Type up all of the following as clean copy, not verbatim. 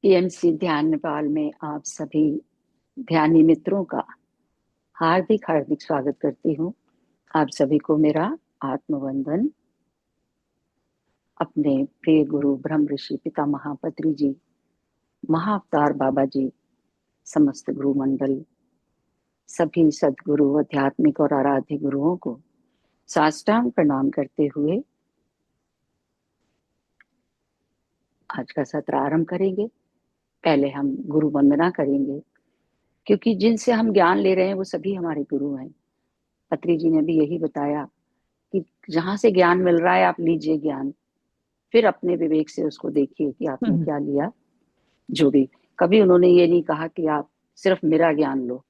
TMC ध्यान नेपाल में आप सभी ध्यानी मित्रों का हार्दिक हार्दिक स्वागत करती हूँ। आप सभी को मेरा आत्मवंदन। अपने प्रिय गुरु ब्रह्म ऋषि पिता महापत्री जी, महाअवतार बाबा जी, समस्त गुरु मंडल, सभी सदगुरु आध्यात्मिक और आराध्य गुरुओं को साष्टांग प्रणाम करते हुए आज का सत्र आरंभ करेंगे। पहले हम गुरु वंदना करेंगे, क्योंकि जिनसे हम ज्ञान ले रहे हैं वो सभी हमारे गुरु हैं। पत्री जी ने भी यही बताया कि जहां से ज्ञान मिल रहा है आप लीजिए ज्ञान, फिर अपने विवेक से उसको देखिए कि आपने हम्म। क्या लिया। जो भी, कभी उन्होंने ये नहीं कहा कि आप सिर्फ मेरा ज्ञान लो,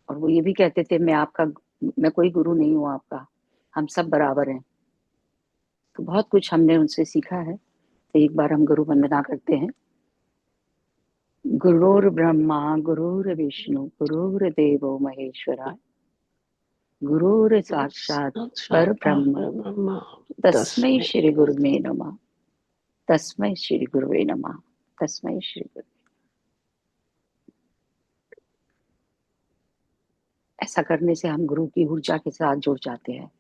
और वो ये भी कहते थे मैं कोई गुरु नहीं हूं आपका, हम सब बराबर हैं। तो बहुत कुछ हमने उनसे सीखा है। तो एक बार हम गुरु वंदना करते हैं। गुरुर् ब्रह्मा गुरुर्विष्णु गुरुर्देवो महेश्वरा, गुरुर् साक्षात् पर ब्रह्म परब्रह्म तस्मै तस्मै। श्री गुरुवे नमः। तस्मै श्री गुरुवे नमः। तस्मै श्री गुरु। ऐसा करने से हम गुरु की ऊर्जा के साथ जुड़ जाते हैं।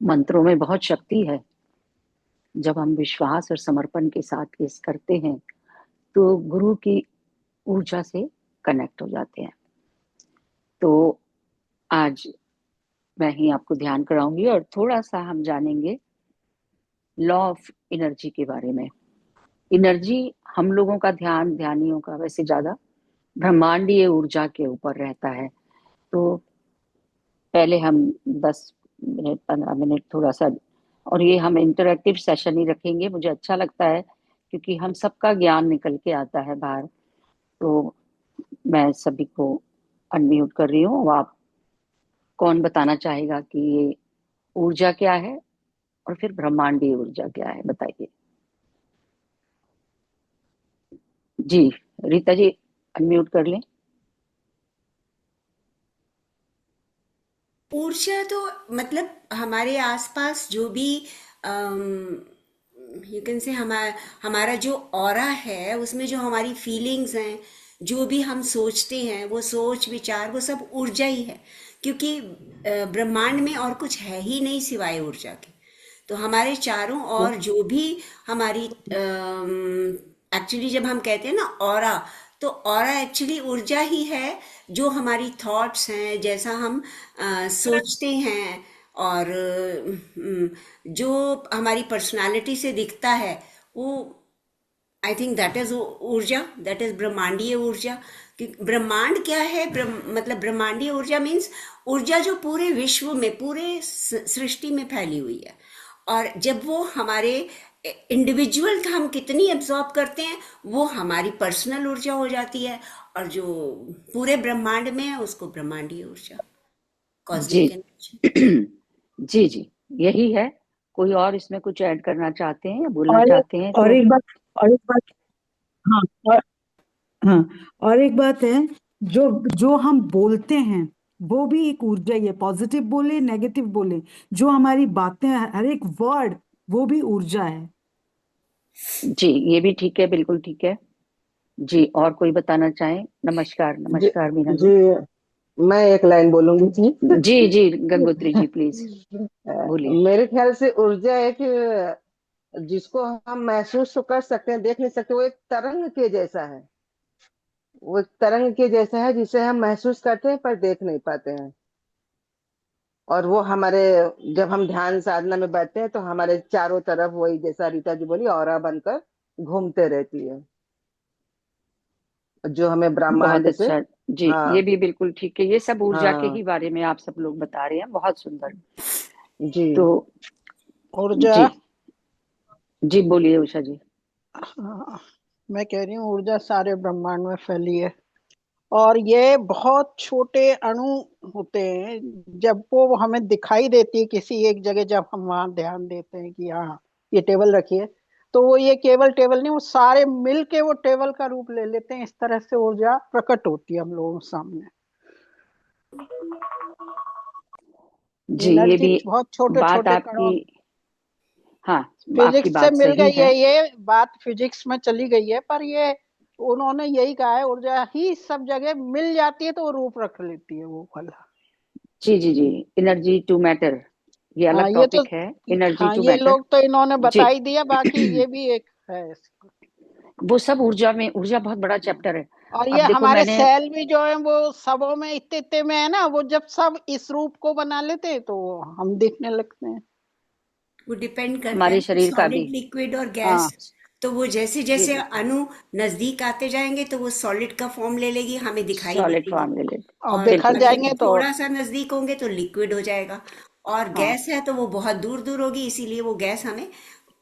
मंत्रों में बहुत शक्ति है। जब हम विश्वास और समर्पण के साथ इस करते हैं तो गुरु की ऊर्जा से कनेक्ट हो जाते हैं। तो आज मैं ही आपको ध्यान कराऊंगी और थोड़ा सा हम जानेंगे लॉ ऑफ एनर्जी के बारे में। एनर्जी, हम लोगों का ध्यान, ध्यानियों का वैसे ज्यादा ब्रह्मांडीय ऊर्जा के ऊपर रहता है। तो पहले हम 10 मिनट 15 मिनट थोड़ा सा, और ये हम इंटरेक्टिव सेशन ही रखेंगे। मुझे अच्छा लगता है क्योंकि हम सबका ज्ञान निकल के आता है बाहर। तो मैं सभी को अनम्यूट कर रही हूँ। आप कौन बताना चाहेगा कि ये ऊर्जा क्या है और फिर ब्रह्मांडीय ऊर्जा क्या है, बताइए। जी, रीता जी अनम्यूट कर लें। ऊर्जा तो मतलब हमारे आसपास जो भी यू कैन से हमारा जो ऑरा है उसमें जो हमारी फीलिंग्स हैं, जो भी हम सोचते हैं, वो सोच विचार वो सब ऊर्जा ही है। क्योंकि ब्रह्मांड में और कुछ है ही नहीं सिवाय ऊर्जा के। तो हमारे चारों वो ओर जो भी हमारी एक्चुअली जब हम कहते हैं ना ऑरा, तो ऑरा एक्चुअली ऊर्जा ही है। जो हमारी थॉट्स हैं, जैसा हम सोचते हैं, और जो हमारी पर्सनालिटी से दिखता है, वो आई थिंक दैट इज ऊर्जा, दैट इज ब्रह्मांडीय ऊर्जा। कि ब्रह्मांड क्या है, मतलब ब्रह्मांडीय ऊर्जा मीन्स ऊर्जा जो पूरे विश्व में, पूरे सृष्टि में फैली हुई है। और जब वो हमारे इंडिविजुअल हम कितनी एब्जॉर्ब करते हैं, वो हमारी पर्सनल ऊर्जा हो जाती है। और जो पूरे ब्रह्मांड में है उसको ब्रह्मांडीय ऊर्जा, जी कॉस्मिक एनर्जी। जी जी, यही है। कोई और इसमें कुछ ऐड करना चाहते हैं या बोलना और चाहते हैं और तो? एक बात और एक बात हाँ। और हाँ, और एक बात है, जो जो हम बोलते हैं वो भी एक ऊर्जा ही है। पॉजिटिव बोले, नेगेटिव बोले, जो हमारी बातें, हर एक वर्ड, वो भी ऊर्जा है। जी, ये भी ठीक है, बिल्कुल ठीक है। जी, और कोई बताना चाहें? नमस्कार, जी नमस्कार मीना जी, जी। मैं एक लाइन बोलूंगी जी। जी जी, गंगोत्री जी प्लीज बोलिए। मेरे ख्याल से ऊर्जा है कि जिसको हम महसूस तो कर सकते हैं, देख नहीं सकते, वो एक तरंग के जैसा है। वो एक तरंग के जैसा है जिसे हम महसूस करते हैं पर देख नहीं पाते हैं। और वो हमारे, जब हम ध्यान साधना में बैठते हैं तो हमारे चारों तरफ वही, जैसा रीता जी बोली, ऑरा बनकर घूमते रहती है, जो हमें बहुत ब्रह्मांड से। अच्छा। जी, ये हाँ भी बिल्कुल ठीक है। ये सब ऊर्जा के हाँ। ही बारे में आप सब लोग बता रहे हैं, बहुत सुंदर। जी तो ऊर्जा। जी जी, बोलिए उषा जी। हाँ, मैं कह रही हूँ ऊर्जा सारे ब्रह्मांड में फैली है। और ये बहुत छोटे अणु होते हैं। जब वो हमें दिखाई देती है किसी एक जगह, जब हम वहां ध्यान देते हैं कि हाँ ये टेबल रखी है, तो वो ये केवल टेबल नहीं, वो सारे मिल के वो टेबल का रूप ले लेते हैं। इस तरह से ऊर्जा प्रकट होती है हम लोगों के सामने। जी, ये एनर्जी भी बहुत छोटे बात छोटे आपकी कणों। हाँ, आपकी फिजिक्स से बात मिल सही गई है। है, ये बात फिजिक्स में चली गई है, पर ये उन्होंने यही कहा है, ऊर्जा ही सब जगह मिल जाती है तो वो रूप रख लेती है वो वाला। जी जी जी, एनर्जी टू मैटर, ये हाँ अलग ये तो, टॉपिक है, एनर्जी हाँ टू ये मैटर। लोग तो इन्होंने बता जी। ही दिया, बाकी ये भी एक है इसका। वो सब ऊर्जा में, ऊर्जा बहुत बड़ा चैप्टर है। और ये अब देखो हमारे मैंने, सेल भी जो है वो सबों में इतने इतने में है ना, वो जब सब इस रूप को बना लेते हैं तो हम दिखने लगते हैं। वो डिपेंड करता है हमारे कि शरीर का भी। सॉलिड, लिक्विड और गैस। हाँ तो वो जैसे जी जैसे जी, अणु नजदीक आते जाएंगे तो वो सॉलिड का फॉर्म ले लेगी, हमें दिखाई भी सॉलिड देगी। फॉर्म ले लेते। और और बिखर बिल्कुल अगर सही जाएंगे है। तो। थोड़ा सा नजदीक होंगे तो लिक्विड हो जाएगा। और हाँ, गैस है तो वो बहुत दूर दूर होगी, इसीलिए वो गैस हमें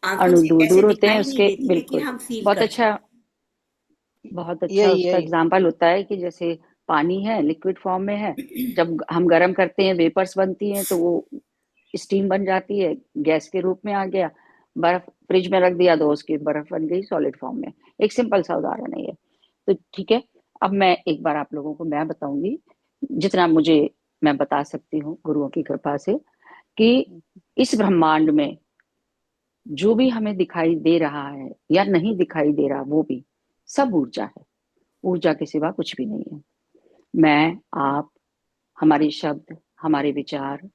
आंखों अणु से दूर वैसे दूर होते हैं दिखाई नहीं उसके, देती, लेकिन बिल्कुल। हम फील बहुत कर अच्छा, सकते बहुत अच्छा यही उसका यही। एग्जाम्पल होता है कि जैसे पानी है, लिक्विड फॉर्म में है, जब हम गर्म करते हैं वेपर्स बनती हैं तो वो स्टीम बन जाती है, गैस के रूप में आ गया। बर्फ फ्रिज में रख दिया तो उसकी बर्फ बन गई सॉलिड फॉर्म में। एक सिंपल सा उदाहरण है ये। तो ठीक है, अब मैं एक बार आप लोगों को मैं बताऊंगी, जितना मुझे मैं बता सकती हूँ गुरुओं की कृपा से, कि इस ब्रह्मांड में जो भी हमें दिखाई दे रहा है या नहीं दिखाई दे रहा, वो भी सब ऊर्जा है। ऊर्जा के सिवा कुछ भी नहीं है। मैं, आप, हमारे शब्द, हमारे विचार,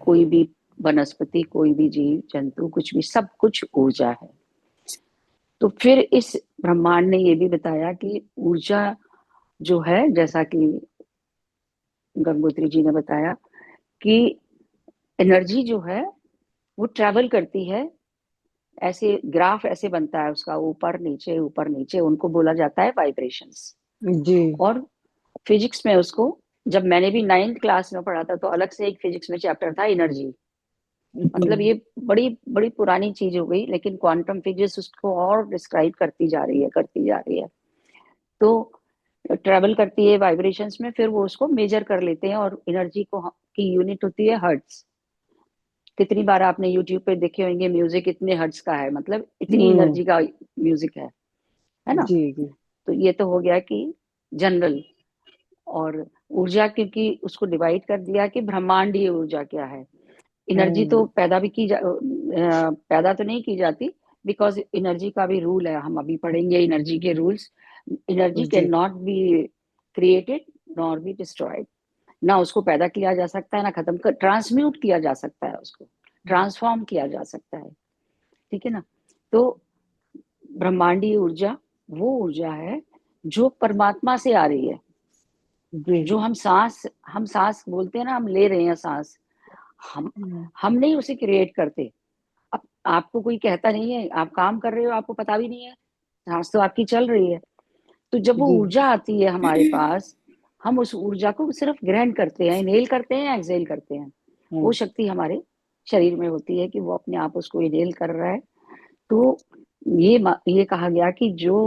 कोई भी वनस्पति, कोई भी जीव जंतु, कुछ भी, सब कुछ ऊर्जा है। तो फिर इस ब्रह्मांड ने ये भी बताया कि ऊर्जा जो है, जैसा कि गंगोत्री जी ने बताया, कि एनर्जी जो है वो ट्रैवल करती है, ऐसे ग्राफ ऐसे बनता है उसका, ऊपर नीचे, उनको बोला जाता है वाइब्रेशंस। जी और फिजिक्स में उसको, जब मैंने भी 9th क्लास में पढ़ा था तो अलग से एक फिजिक्स में चैप्टर था एनर्जी। जी मतलब ये बड़ी बड़ी पुरानी चीज हो गई, लेकिन क्वांटम फिजिक्स उसको और डिस्क्राइब करती जा रही है, करती जा रही है। तो ट्रेवल करती है वाइब्रेशंस में, फिर वो उसको मेजर कर लेते हैं, और एनर्जी को की यूनिट होती है हर्ट्ज। कितनी बार आपने यूट्यूब पे देखे होंगे म्यूजिक इतने हर्ट्ज का है, मतलब इतनी हम्म एनर्जी का म्यूजिक है ना। जी जी तो ये तो हो गया कि जनरल। और ऊर्जा, क्योंकि उसको डिवाइड कर दिया कि ब्रह्मांडीय ऊर्जा क्या है। एनर्जी तो हम्म पैदा तो नहीं की जाती, बिकॉज एनर्जी का भी रूल है, हम अभी पढ़ेंगे एनर्जी के रूल्स। एनर्जी जी can not be created nor be destroyed. ना उसको पैदा किया जा सकता है, ना खत्म कर, ट्रांसम्यूट किया जा सकता है, उसको ट्रांसफॉर्म किया जा सकता है। ठीक है ना। तो ब्रह्मांडीय ऊर्जा वो ऊर्जा है जो परमात्मा से आ रही है। जी जो हम सांस बोलते हैं ना, हम ले रहे हैं सांस, हम हम्म, हम नहीं उसे क्रिएट करते। अब आपको कोई कहता नहीं है, आप काम कर रहे हो, आपको पता भी नहीं है, सांस तो आपकी चल रही है। तो जब वो जी ऊर्जा आती है हमारे पास, हम उस ऊर्जा को सिर्फ ग्रहण करते हैं, इनहेल करते हैं, एक्सहेल करते हैं। वो हम्म शक्ति हमारे शरीर में होती है कि वो अपने आप उसको इनहेल कर रहा है। तो ये कहा गया कि जो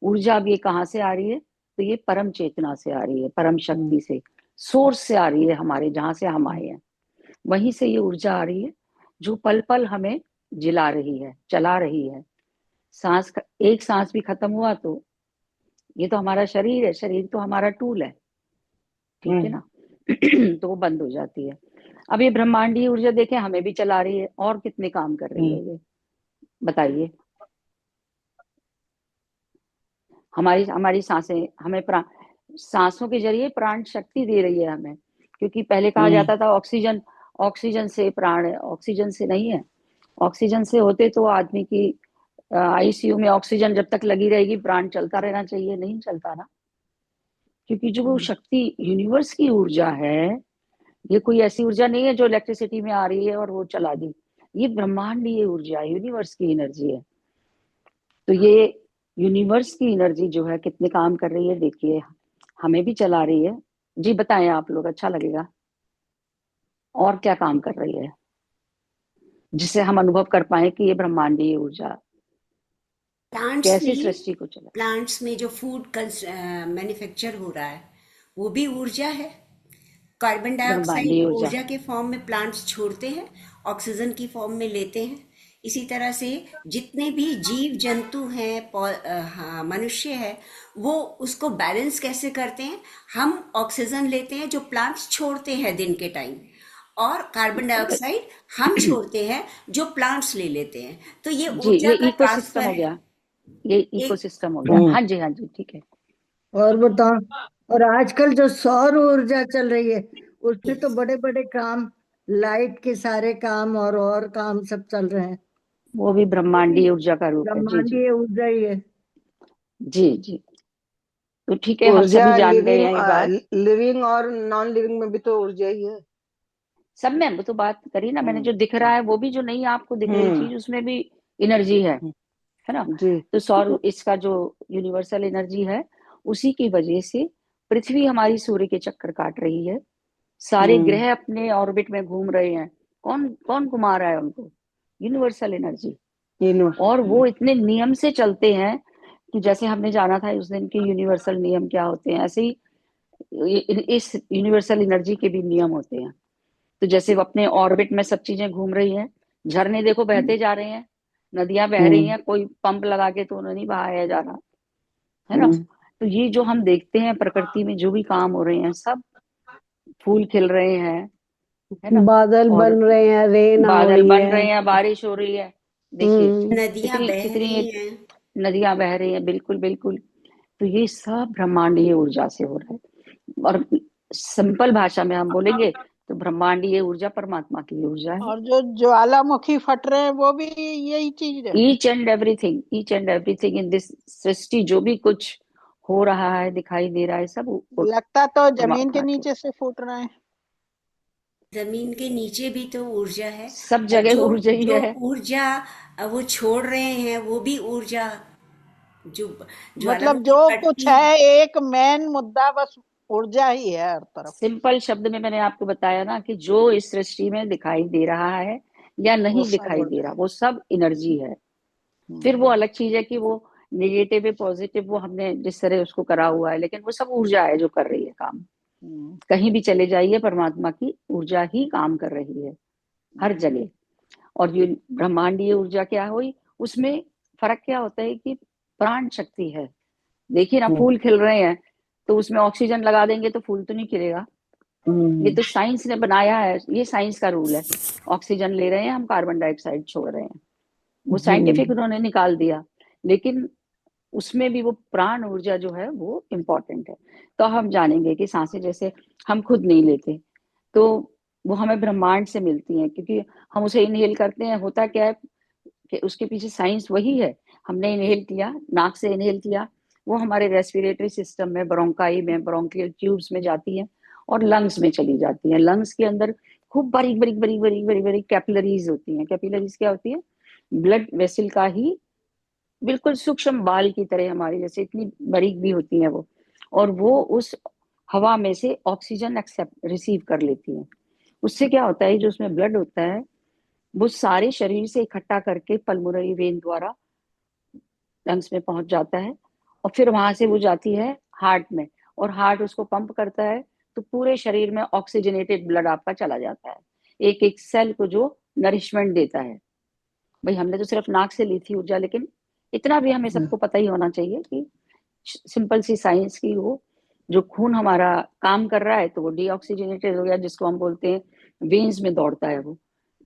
ऊर्जा अब ये कहाँ से आ रही है, तो ये परम चेतना से आ रही है, परम हम्म शक्ति से, सोर्स से आ रही है, हमारे जहां से हम आए हैं वहीं से ये ऊर्जा आ रही है, जो पल पल हमें जिला रही है, चला रही है। एक सांस भी खत्म हुआ तो ये तो हमारा शरीर है, शरीर तो हमारा टूल है, ठीक है हम्म ना। तो वो बंद हो जाती है। अब ये ब्रह्मांडीय ऊर्जा देखें, हमें भी चला रही है, और कितने काम कर रही हम्म है ये, बताइए। हमारी हमारी सांसें हमें सांसों के जरिए प्राण शक्ति दे रही है हमें। क्योंकि पहले कहा हम्म, जाता था ऑक्सीजन, ऑक्सीजन से प्राण है, ऑक्सीजन से नहीं है। ऑक्सीजन से होते तो आदमी की आईसीयू में ऑक्सीजन जब तक लगी रहेगी, प्राण चलता रहना चाहिए, नहीं चलता ना। क्योंकि जो वो शक्ति यूनिवर्स की ऊर्जा है, ये कोई ऐसी ऊर्जा नहीं है जो इलेक्ट्रिसिटी में आ रही है और वो चला दी। ये ब्रह्मांडीय ऊर्जा है, यूनिवर्स की एनर्जी है। तो ये यूनिवर्स की एनर्जी जो है कितने काम कर रही है देखिए, हमें भी चला रही है। जी बताएं आप लोग, अच्छा लगेगा। और क्या काम कर रही है जिससे हम अनुभव कर पाए कि ये ब्रह्मांडीय ऊर्जा प्लांट्स कैसे में सृष्टि को चला। प्लांट्स में जो फूड मैन्युफैक्चर हो रहा है वो भी ऊर्जा है। कार्बन डाइऑक्साइड ब्रह्मांडीय ऊर्जा, ऊर्जा के फॉर्म में प्लांट्स छोड़ते हैं, ऑक्सीजन की फॉर्म में लेते हैं। इसी तरह से जितने भी जीव जंतु हैं, हाँ, मनुष्य है, वो उसको बैलेंस कैसे करते हैं। हम ऑक्सीजन लेते हैं जो प्लांट्स छोड़ते हैं दिन के टाइम, और कार्बन डाइऑक्साइड हम छोड़ते हैं, जो प्लांट्स ले लेते हैं। तो ये जी, ऊर्जा ये का इकोसिस्टम ट्रांसफर हो है। गया, ये एक इकोसिस्टम हो गया। हाँ जी, हाँ जी, ठीक है। और बताओ, और आजकल जो सौर ऊर्जा चल रही है उसमें तो बड़े बड़े काम, लाइट के सारे काम और काम सब चल रहे हैं। वो भी ब्रह्मांडीय ऊर्जा का रूप है। जी जी ब्रह्मांडीय ऊर्जा ही है। जी जी। तो ठीक है, हम ऊर्जा सभी जान गए लिविंग हैं ये बात। लिविंग और नॉन लिविंग में भी तो ऊर्जा ही है। सब में वो तो बात करी ना मैंने, जो दिख रहा है वो भी, जो नहीं आपको दिख रही हम्म चीज उसमें भी एनर्जी है ना। जी तो सौर इसका जो यूनिवर्सल एनर्जी है, उसी की वजह से पृथ्वी हमारी सूर्य के चक्कर काट रही है। सारे हम्म ग्रह अपने ऑर्बिट में घूम रहे हैं। कौन कौन घुमा रहा है उनको? Universal energy. और वो इतने नियम से चलते हैं कि जैसे हमने जाना था उस दिन के यूनिवर्सल नियम क्या होते हैं, ऐसे ही इस यूनिवर्सल एनर्जी के भी नियम होते हैं। तो जैसे वो अपने ऑर्बिट में सब चीजें घूम रही हैं, झरने देखो बहते जा रहे हैं, नदियां बह रही हैं, कोई पंप लगा के तो नहीं बहाया जा रहा, है ना। तो ये जो हम देखते हैं प्रकृति में जो भी काम हो रहे हैं, सब फूल खिल रहे हैं, है ना। बादल और बन रहे हैं, रेन हो बादल रही बन है। रहे हैं, बारिश हो रही है। देखिए हम्म नदियां कितनी बह कितनी रही हैं। नदियां बह रही हैं, बिल्कुल बिल्कुल। तो ये सब ब्रह्मांडीय ऊर्जा से हो रहा है। और सिंपल भाषा में हम बोलेंगे तो ब्रह्मांडीय ऊर्जा परमात्मा की ऊर्जा है। और जो ज्वालामुखी फट रहे हैं वो भी यही चीज है। Each and everything in this सृष्टि, जो भी कुछ हो रहा है, दिखाई दे रहा है, सब लगता तो जमीन के परमात्मा की। नीचे से फूट रहे हैं। जमीन के नीचे भी तो ऊर्जा है। सब और जगह जो ऊर्जा ही जो है। ऊर्जा वो छोड़ रहे हैं, वो भी ऊर्जा, जो मतलब ज्वालामुखी जो कुछ फटती है। है, एक मेन मुद्दा बस ऊर्जा ही है हर तरफ। सिंपल शब्द में मैंने आपको बताया ना कि जो इस सृष्टि में दिखाई दे रहा है या वो नहीं सब दिखाई दे ऊर्जा रहा, है। वो सब एनर्जी है। फिर वो अलग चीज है कि वो नेगेटिव है पॉजिटिव, वो हमने जिस तरह उसको करा हुआ है, लेकिन वो सब ऊर्जा है जो कर रही है काम। हम्म, कहीं भी चले जाइए, परमात्मा की ऊर्जा ही काम कर रही है हर जगह। और ये ब्रह्मांडीय ऊर्जा क्या हुई, उसमें फर्क क्या होता है कि प्राण शक्ति है। देखिए ना, फूल खिल रहे हैं, तो उसमें ऑक्सीजन लगा देंगे तो फूल तो नहीं खिलेगा। ये तो साइंस ने बनाया है, ये साइंस का रूल है। ऑक्सीजन ले रहे हैं हम, कार्बन डाइऑक्साइड छोड़ रहे हैं, वो साइंटिफिक उन्होंने निकाल दिया। लेकिन उसमें भी वो प्राण ऊर्जा जो है वो इम्पोर्टेंट है। तो हम जानेंगे कि सांसें जैसे हम खुद नहीं लेते, तो वो हमें ब्रह्मांड से मिलती हैं, क्योंकि हम उसे इनहेल करते हैं। होता क्या है कि उसके पीछे साइंस वही है। हमने इनहेल किया, नाक से इनहेल किया, वो हमारे रेस्पिरेटरी सिस्टम में, ब्रोंकाई में, ब्रोंकियल ट्यूब्स में जाती है और लंग्स में चली जाती है। लंग्स के अंदर खूब बारीक बारीक बारीक बारीक बारीक बारीक कैपिलरीज होती हैं। कैपिलरीज क्या होती है? ब्लड वेसल का ही बिल्कुल सूक्ष्म बाल की तरह, हमारी जैसे इतनी बारीक भी होती है वो। और वो उस हवा में से ऑक्सीजन एक्सेप्ट रिसीव कर लेती है। उससे क्या होता है, जो उसमें ब्लड होता है वो सारे शरीर से इकट्ठा करके पल्मोनरी वेन द्वारा लंग्स में पहुंच जाता है, और फिर वहां से वो जाती है हार्ट में, और हार्ट उसको पंप करता है। तो पूरे शरीर में ऑक्सीजनेटेड ब्लड आपका चला जाता है, एक एक सेल को जो नरिशमेंट देता है। भाई हमने तो सिर्फ नाक से ली थी ऊर्जा, लेकिन इतना भी हमें सबको पता ही होना चाहिए कि सिंपल सी साइंस की वो, जो खून हमारा काम कर रहा है तो वो डीऑक्सीजनेटेड हो गया, जिसको हम बोलते हैं वेन्स में दौड़ता है वो।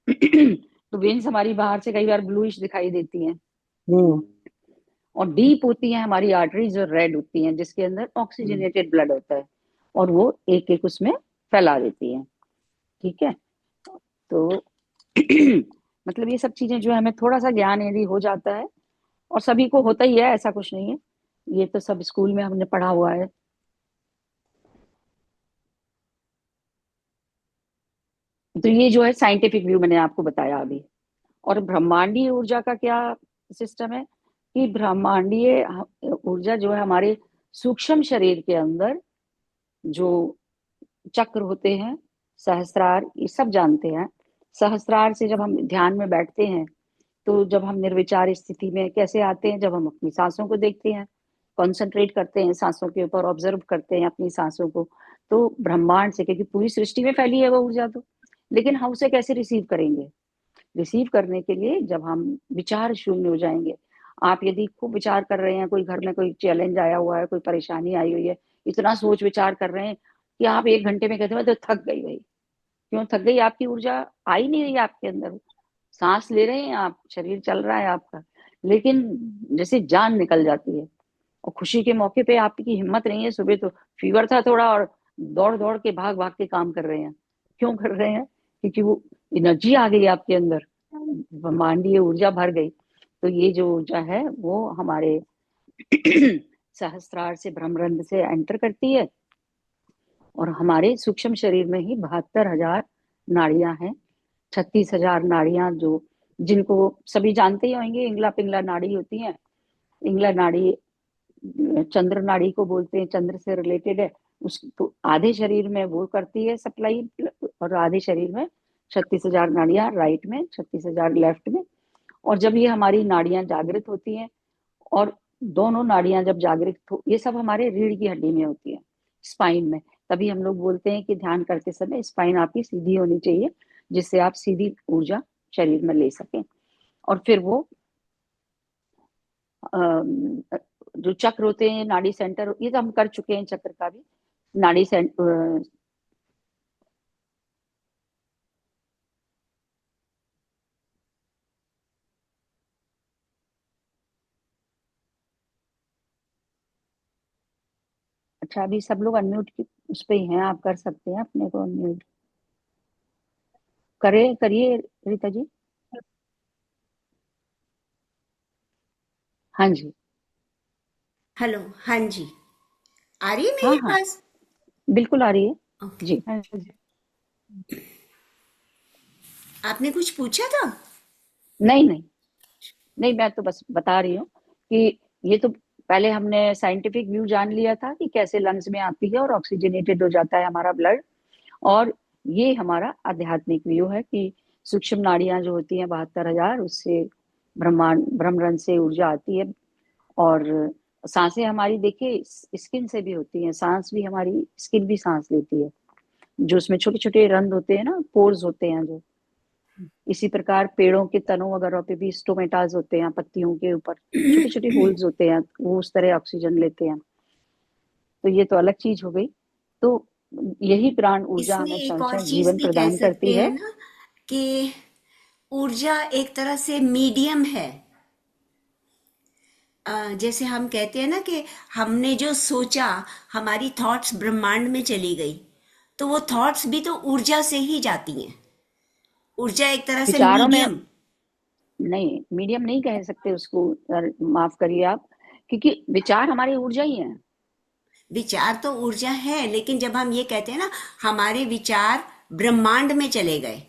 तो वेन्स हमारी बाहर से कई बार ब्लूइश दिखाई देती हैं, और डीप होती हैं हमारी आर्टरीज, और रेड होती हैं जिसके अंदर ऑक्सीजनेटेड ब्लड होता है, और वो एक एक उसमें फैला देती हैं। ठीक है। तो मतलब ये सब चीजें जो है, हमें थोड़ा सा ज्ञान यदि हो जाता है, और सभी को होता ही है, ऐसा कुछ नहीं है, ये तो सब स्कूल में हमने पढ़ा हुआ है। तो ये जो है साइंटिफिक व्यू मैंने आपको बताया अभी। और ब्रह्मांडीय ऊर्जा का क्या सिस्टम है कि ब्रह्मांडीय ऊर्जा जो है हमारे सूक्ष्म शरीर के अंदर जो चक्र होते हैं, सहस्त्रार, ये सब जानते हैं। सहस्त्रार से जब हम ध्यान में बैठते हैं, तो जब हम निर्विचार स्थिति में कैसे आते हैं, जब हम अपनी सांसों को देखते हैं, कंसंट्रेट करते हैं सांसों के ऊपर, ऑब्जर्व करते हैं अपनी सांसों को, तो ब्रह्मांड से, क्योंकि पूरी सृष्टि में फैली है वो ऊर्जा, तो लेकिन हम उसे कैसे रिसीव करेंगे? रिसीव करने के लिए जब हम विचार शून्य हो जाएंगे। आप यदि खूब विचार कर रहे हैं, कोई घर में कोई चैलेंज आया हुआ है, कोई परेशानी आई हुई है, इतना सोच विचार कर रहे हैं कि आप 1 घंटे में कहते हैं मैं तो थक गई भाई, क्यों थक गई? आपकी ऊर्जा आ ही नहीं रही आपके अंदर। सांस ले रहे हैं आप, शरीर चल रहा है आपका, लेकिन जैसे जान निकल जाती है। और खुशी के मौके पे आपकी हिम्मत नहीं है। सुबह तो फीवर था थोड़ा, और दौड़ दौड़ के भाग भाग के काम कर रहे हैं। क्यों कर रहे हैं? क्योंकि वो एनर्जी आ गई आपके अंदर, ब्रह्मांडीय ऊर्जा भर गई। तो ये जो ऊर्जा है वो हमारे सहस्त्रार से, भ्रमरंध्र से एंटर करती है, और हमारे सूक्ष्म शरीर में ही 72,000 नाड़ियां हैं। 36,000 नाड़ियां, जो जिनको सभी जानते ही होंगे, इंगला पिंगला नाड़ी होती है। इंगला नाड़ी चंद्र नाड़ी को बोलते हैं, चंद्र से रिलेटेड है। उसको आधे शरीर में वो करती है सप्लाई, और आधे शरीर में 36,000 नाड़ियां राइट में, 36,000 लेफ्ट में। और जब ये हमारी नाड़ियां जागृत होती हैं, और दोनों नाड़ियां जब जागृत हो, ये सब हमारे रीढ़ की हड्डी में होती है, स्पाइन में। तभी हम लोग बोलते हैं कि ध्यान करते समय स्पाइन आपकी सीधी होनी चाहिए, जिससे आप सीधी ऊर्जा शरीर में ले सकें। और फिर वो जो चक्र होते हैं, नाड़ी सेंटर, ये तो हम कर चुके हैं चक्र का भी। नाड़ी सेंटर, अच्छा अभी सब लोग अनम्यूट की उस पे ही हैं, आप कर सकते हैं अपने को अनम्यूट। करिए रीता जी। हाँ जी। हेलो, हाँ जी, आ रही है हाँ मेरी हाँ, आवाज? बिल्कुल आ रही है ओके। जी। हाँ जी। आपने कुछ पूछा था? नहीं नहीं नहीं, मैं तो बस बता रही हूँ कि ये तो पहले हमने साइंटिफिक व्यू जान लिया था कि कैसे लंग्स में आती है और ऑक्सीजनेटेड हो जाता है हमारा ब्लड। और ये हमारा आध्यात्मिक व्यू है कि सूक्ष्म नाड़ियां जो होती हैं 72,000, उससे ब्रह्मांड ब्रह्मरंध्र से ऊर्जा आती है। और सांसें हमारी देखिए स्किन से भी होती हैं, सांस भी हमारी स्किन भी सांस लेती है। जो उसमें छोटे छोटे रंध्र होते हैं ना, पोर्स होते हैं जो, इसी प्रकार पेड़ों के तनों वगैरह पे भी स्टोमेटाज होते हैं, पत्तियों के ऊपर छोटे छोटे होल्स होते हैं, वो उस तरह ऑक्सीजन लेते हैं। तो ये तो अलग चीज हो गई। तो यही प्राण ऊर्जा इसमें हमें एक और क्षण चीज जीवन भी कह प्रदान करती सकते हैं है। ना कि ऊर्जा एक तरह से मीडियम है। जैसे हम कहते हैं ना कि हमने जो सोचा, हमारी थॉट्स ब्रह्मांड में चली गई, तो वो थॉट्स भी तो ऊर्जा से ही जाती हैं। ऊर्जा एक तरह से विचारों में, मीडियम। नहीं मीडियम नहीं कह सकते उसको, माफ करिए आप, क्योंकि विचार हमारी ऊर्जा ही है। विचार तो ऊर्जा है, लेकिन जब हम ये कहते हैं ना हमारे विचार ब्रह्मांड में चले गए,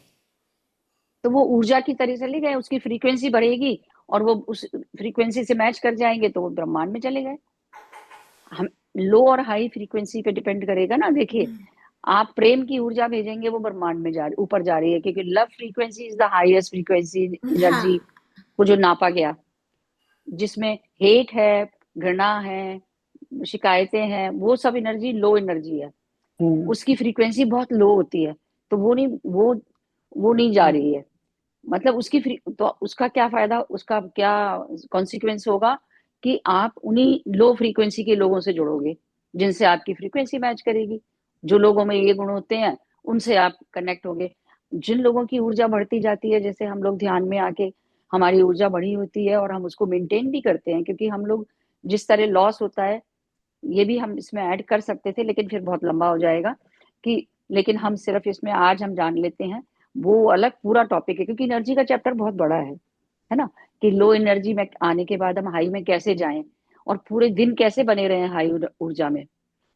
तो वो ऊर्जा की तरह चले गए, उसकी फ्रीक्वेंसी बढ़ेगी, और वो उस फ्रीक्वेंसी से मैच कर जाएंगे, तो वो ब्रह्मांड में चले गए। हम लो और हाई फ्रीक्वेंसी पे डिपेंड करेगा ना। देखिए, आप प्रेम की ऊर्जा भेजेंगे, वो ब्रह्मांड में जा ऊपर जा रही है, क्योंकि love frequency is the highest frequency हाँ। एनर्जी को जो नापा गया। जिसमें हेट है, घृणा है, शिकायतें हैं, वो सब एनर्जी लो एनर्जी है, उसकी फ्रीक्वेंसी बहुत लो होती है। तो वो नहीं जा रही है। मतलब तो उसका क्या फायदा, उसका क्या कॉन्सिक्वेंस होगा कि आप उन्हीं लो फ्रीक्वेंसी के लोगों से जुड़ोगे, जिनसे आपकी फ्रीक्वेंसी मैच करेगी। जो लोगों में ये गुण होते हैं, उनसे आप कनेक्ट होगे। जिन लोगों की ऊर्जा बढ़ती जाती है, जैसे हम लोग ध्यान में आके हमारी ऊर्जा बढ़ी होती है, और हम उसको मेंटेन भी करते हैं, क्योंकि हम लोग जिस तरह लॉस होता है, ये भी हम इसमें ऐड कर सकते थे, लेकिन फिर बहुत लंबा हो जाएगा कि, लेकिन हम सिर्फ इसमें आज हम जान लेते हैं। वो अलग पूरा टॉपिक है, क्योंकि एनर्जी का चैप्टर बहुत बड़ा है ना, कि लो एनर्जी में आने के बाद हम हाई में कैसे जाएं, और पूरे दिन कैसे बने रहे हाई ऊर्जा में।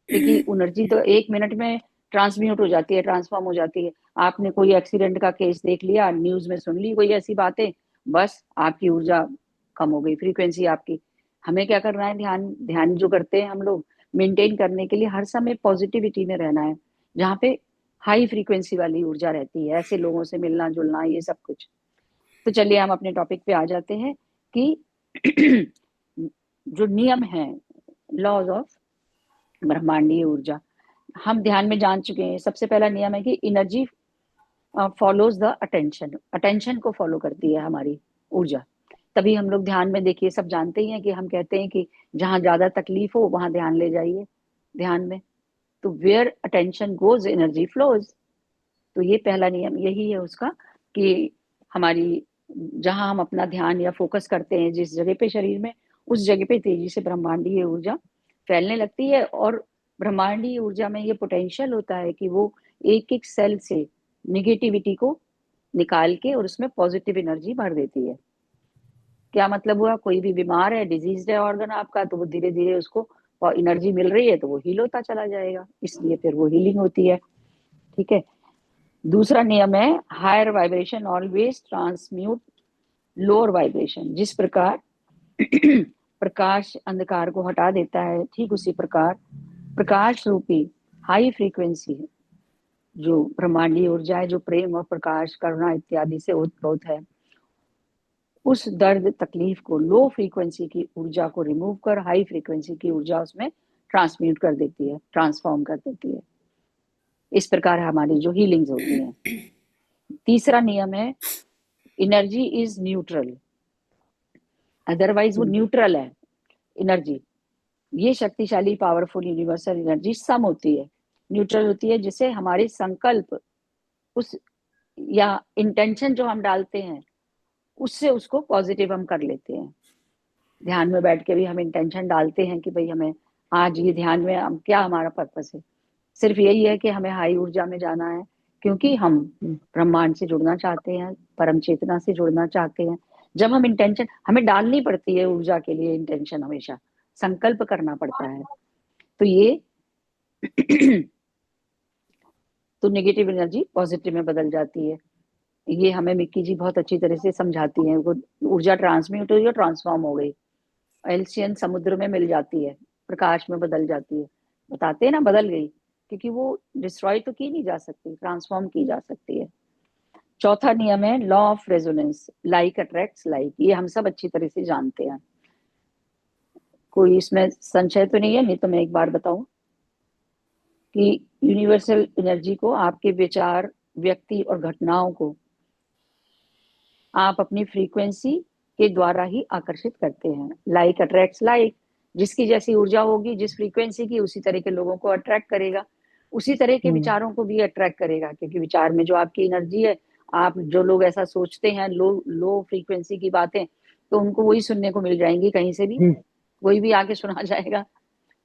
क्योंकि एनर्जी तो 1 मिनट में ट्रांसम्यूट हो जाती है, ट्रांसफॉर्म हो जाती है। आपने कोई एक्सीडेंट का केस देख लिया, न्यूज में सुन ली कोई ऐसी बातें, बस आपकी ऊर्जा कम हो गई, फ्रीक्वेंसी आपकी। हमें क्या करना है, ध्यान ध्यान जो करते हैं हम लोग, मेंटेन करने के लिए हर समय पॉजिटिविटी में रहना है, जहाँ पे हाई फ्रीक्वेंसी वाली ऊर्जा रहती है, ऐसे लोगों से मिलना जुलना, ये सब कुछ। तो चलिए हम अपने टॉपिक पे आ जाते हैं कि जो नियम है, लॉज ऑफ ब्रह्मांडीय ऊर्जा, हम ध्यान में जान चुके हैं। सबसे पहला नियम है कि energy follows the attention, attention को फॉलो करती है हमारी ऊर्जा। तभी हम लोग ध्यान में, देखिए सब जानते ही हैं कि हम कहते हैं कि जहां ज्यादा तकलीफ हो वहां ध्यान ले जाइए, ध्यान में। तो where attention goes energy flows. तो ये पहला नियम यही है उसका कि हमारी जहां हम अपना ध्यान या फोकस करते हैं जिस जगह पे शरीर में, उस जगह पे तेजी से ब्रह्मांडीय ऊर्जा फैलने लगती है। और ब्रह्मांडीय ऊर्जा में ये पोटेंशियल होता है कि वो एक एक सेल से निगेटिविटी को निकाल के और उसमें पॉजिटिव एनर्जी भर देती है। क्या मतलब हुआ, कोई भी बीमार है, डिजीज है ऑर्गन आपका, तो वो धीरे धीरे उसको एनर्जी मिल रही है तो वो हील होता चला जाएगा, इसलिए फिर वो हीलिंग होती है। ठीक है। दूसरा नियम है higher vibration always transmute lower vibration. जिस प्रकार प्रकाश अंधकार को हटा देता है, ठीक उसी प्रकार प्रकाश रूपी हाई फ्रीक्वेंसी जो ब्रह्मांडीय ऊर्जा है, जो प्रेम और प्रकाश करुणा इत्यादि से उत्पन्न है, उस दर्द तकलीफ को लो फ्रीक्वेंसी की ऊर्जा को रिमूव कर हाई फ्रीक्वेंसी की ऊर्जा उसमें ट्रांसम्यूट कर देती है, ट्रांसफॉर्म कर देती है। इस प्रकार हमारी जो हीलिंग्स होती हैं। तीसरा नियम है एनर्जी इज न्यूट्रल, अदरवाइज वो न्यूट्रल है एनर्जी। ये शक्तिशाली पावरफुल यूनिवर्सल एनर्जी सम होती है, न्यूट्रल होती है, जिसे हमारे संकल्प उस या इंटेंशन जो हम डालते हैं उससे उसको पॉजिटिव हम कर लेते हैं। ध्यान में बैठ के भी हम इंटेंशन डालते हैं कि भाई हमें आज ये ध्यान में हम क्या, हमारा पर्पस है, सिर्फ यही है कि हमें हाई ऊर्जा में जाना है, क्योंकि हम ब्रह्मांड से जुड़ना चाहते हैं, परम चेतना से जुड़ना चाहते हैं। जब हम इंटेंशन हमें डालनी पड़ती है ऊर्जा के लिए, इंटेंशन हमेशा संकल्प करना पड़ता है, तो ये तो नेगेटिव एनर्जी पॉजिटिव में बदल जाती है। ये हमें मिक्की जी बहुत अच्छी तरह से समझाती हैं। वो ऊर्जा ट्रांसम्यूट हुई और ट्रांसफॉर्म हो गई, एल्सियन समुद्र में मिल जाती है, प्रकाश में बदल जाती है, बताते हैं ना बदल गई, क्योंकि वो डिस्ट्रॉय तो की नहीं जा सकती, ट्रांसफॉर्म की जा सकती है। चौथा नियम है law of resonance, like attracts like. ये हम सब अच्छी तरह से जानते हैं, कोई इसमें संशय तो नहीं है। नहीं तो मैं एक बार बताऊं कि यूनिवर्सल एनर्जी को, आपके विचार, व्यक्ति और घटनाओं को आप अपनी फ्रीक्वेंसी के द्वारा ही आकर्षित करते हैं। लाइक अट्रैक्ट्स लाइक, जिसकी जैसी ऊर्जा होगी, जिस फ्रीक्वेंसी की, उसी तरह के लोगों को अट्रैक्ट करेगा, उसी तरह के विचारों को भी अट्रैक्ट करेगा, क्योंकि विचार में जो आपकी एनर्जी है, आप जो लोग ऐसा सोचते हैं लो लो फ्रीक्वेंसी की बातें, तो उनको वही सुनने को मिल जाएंगी, कहीं से भी कोई भी आके सुना जाएगा।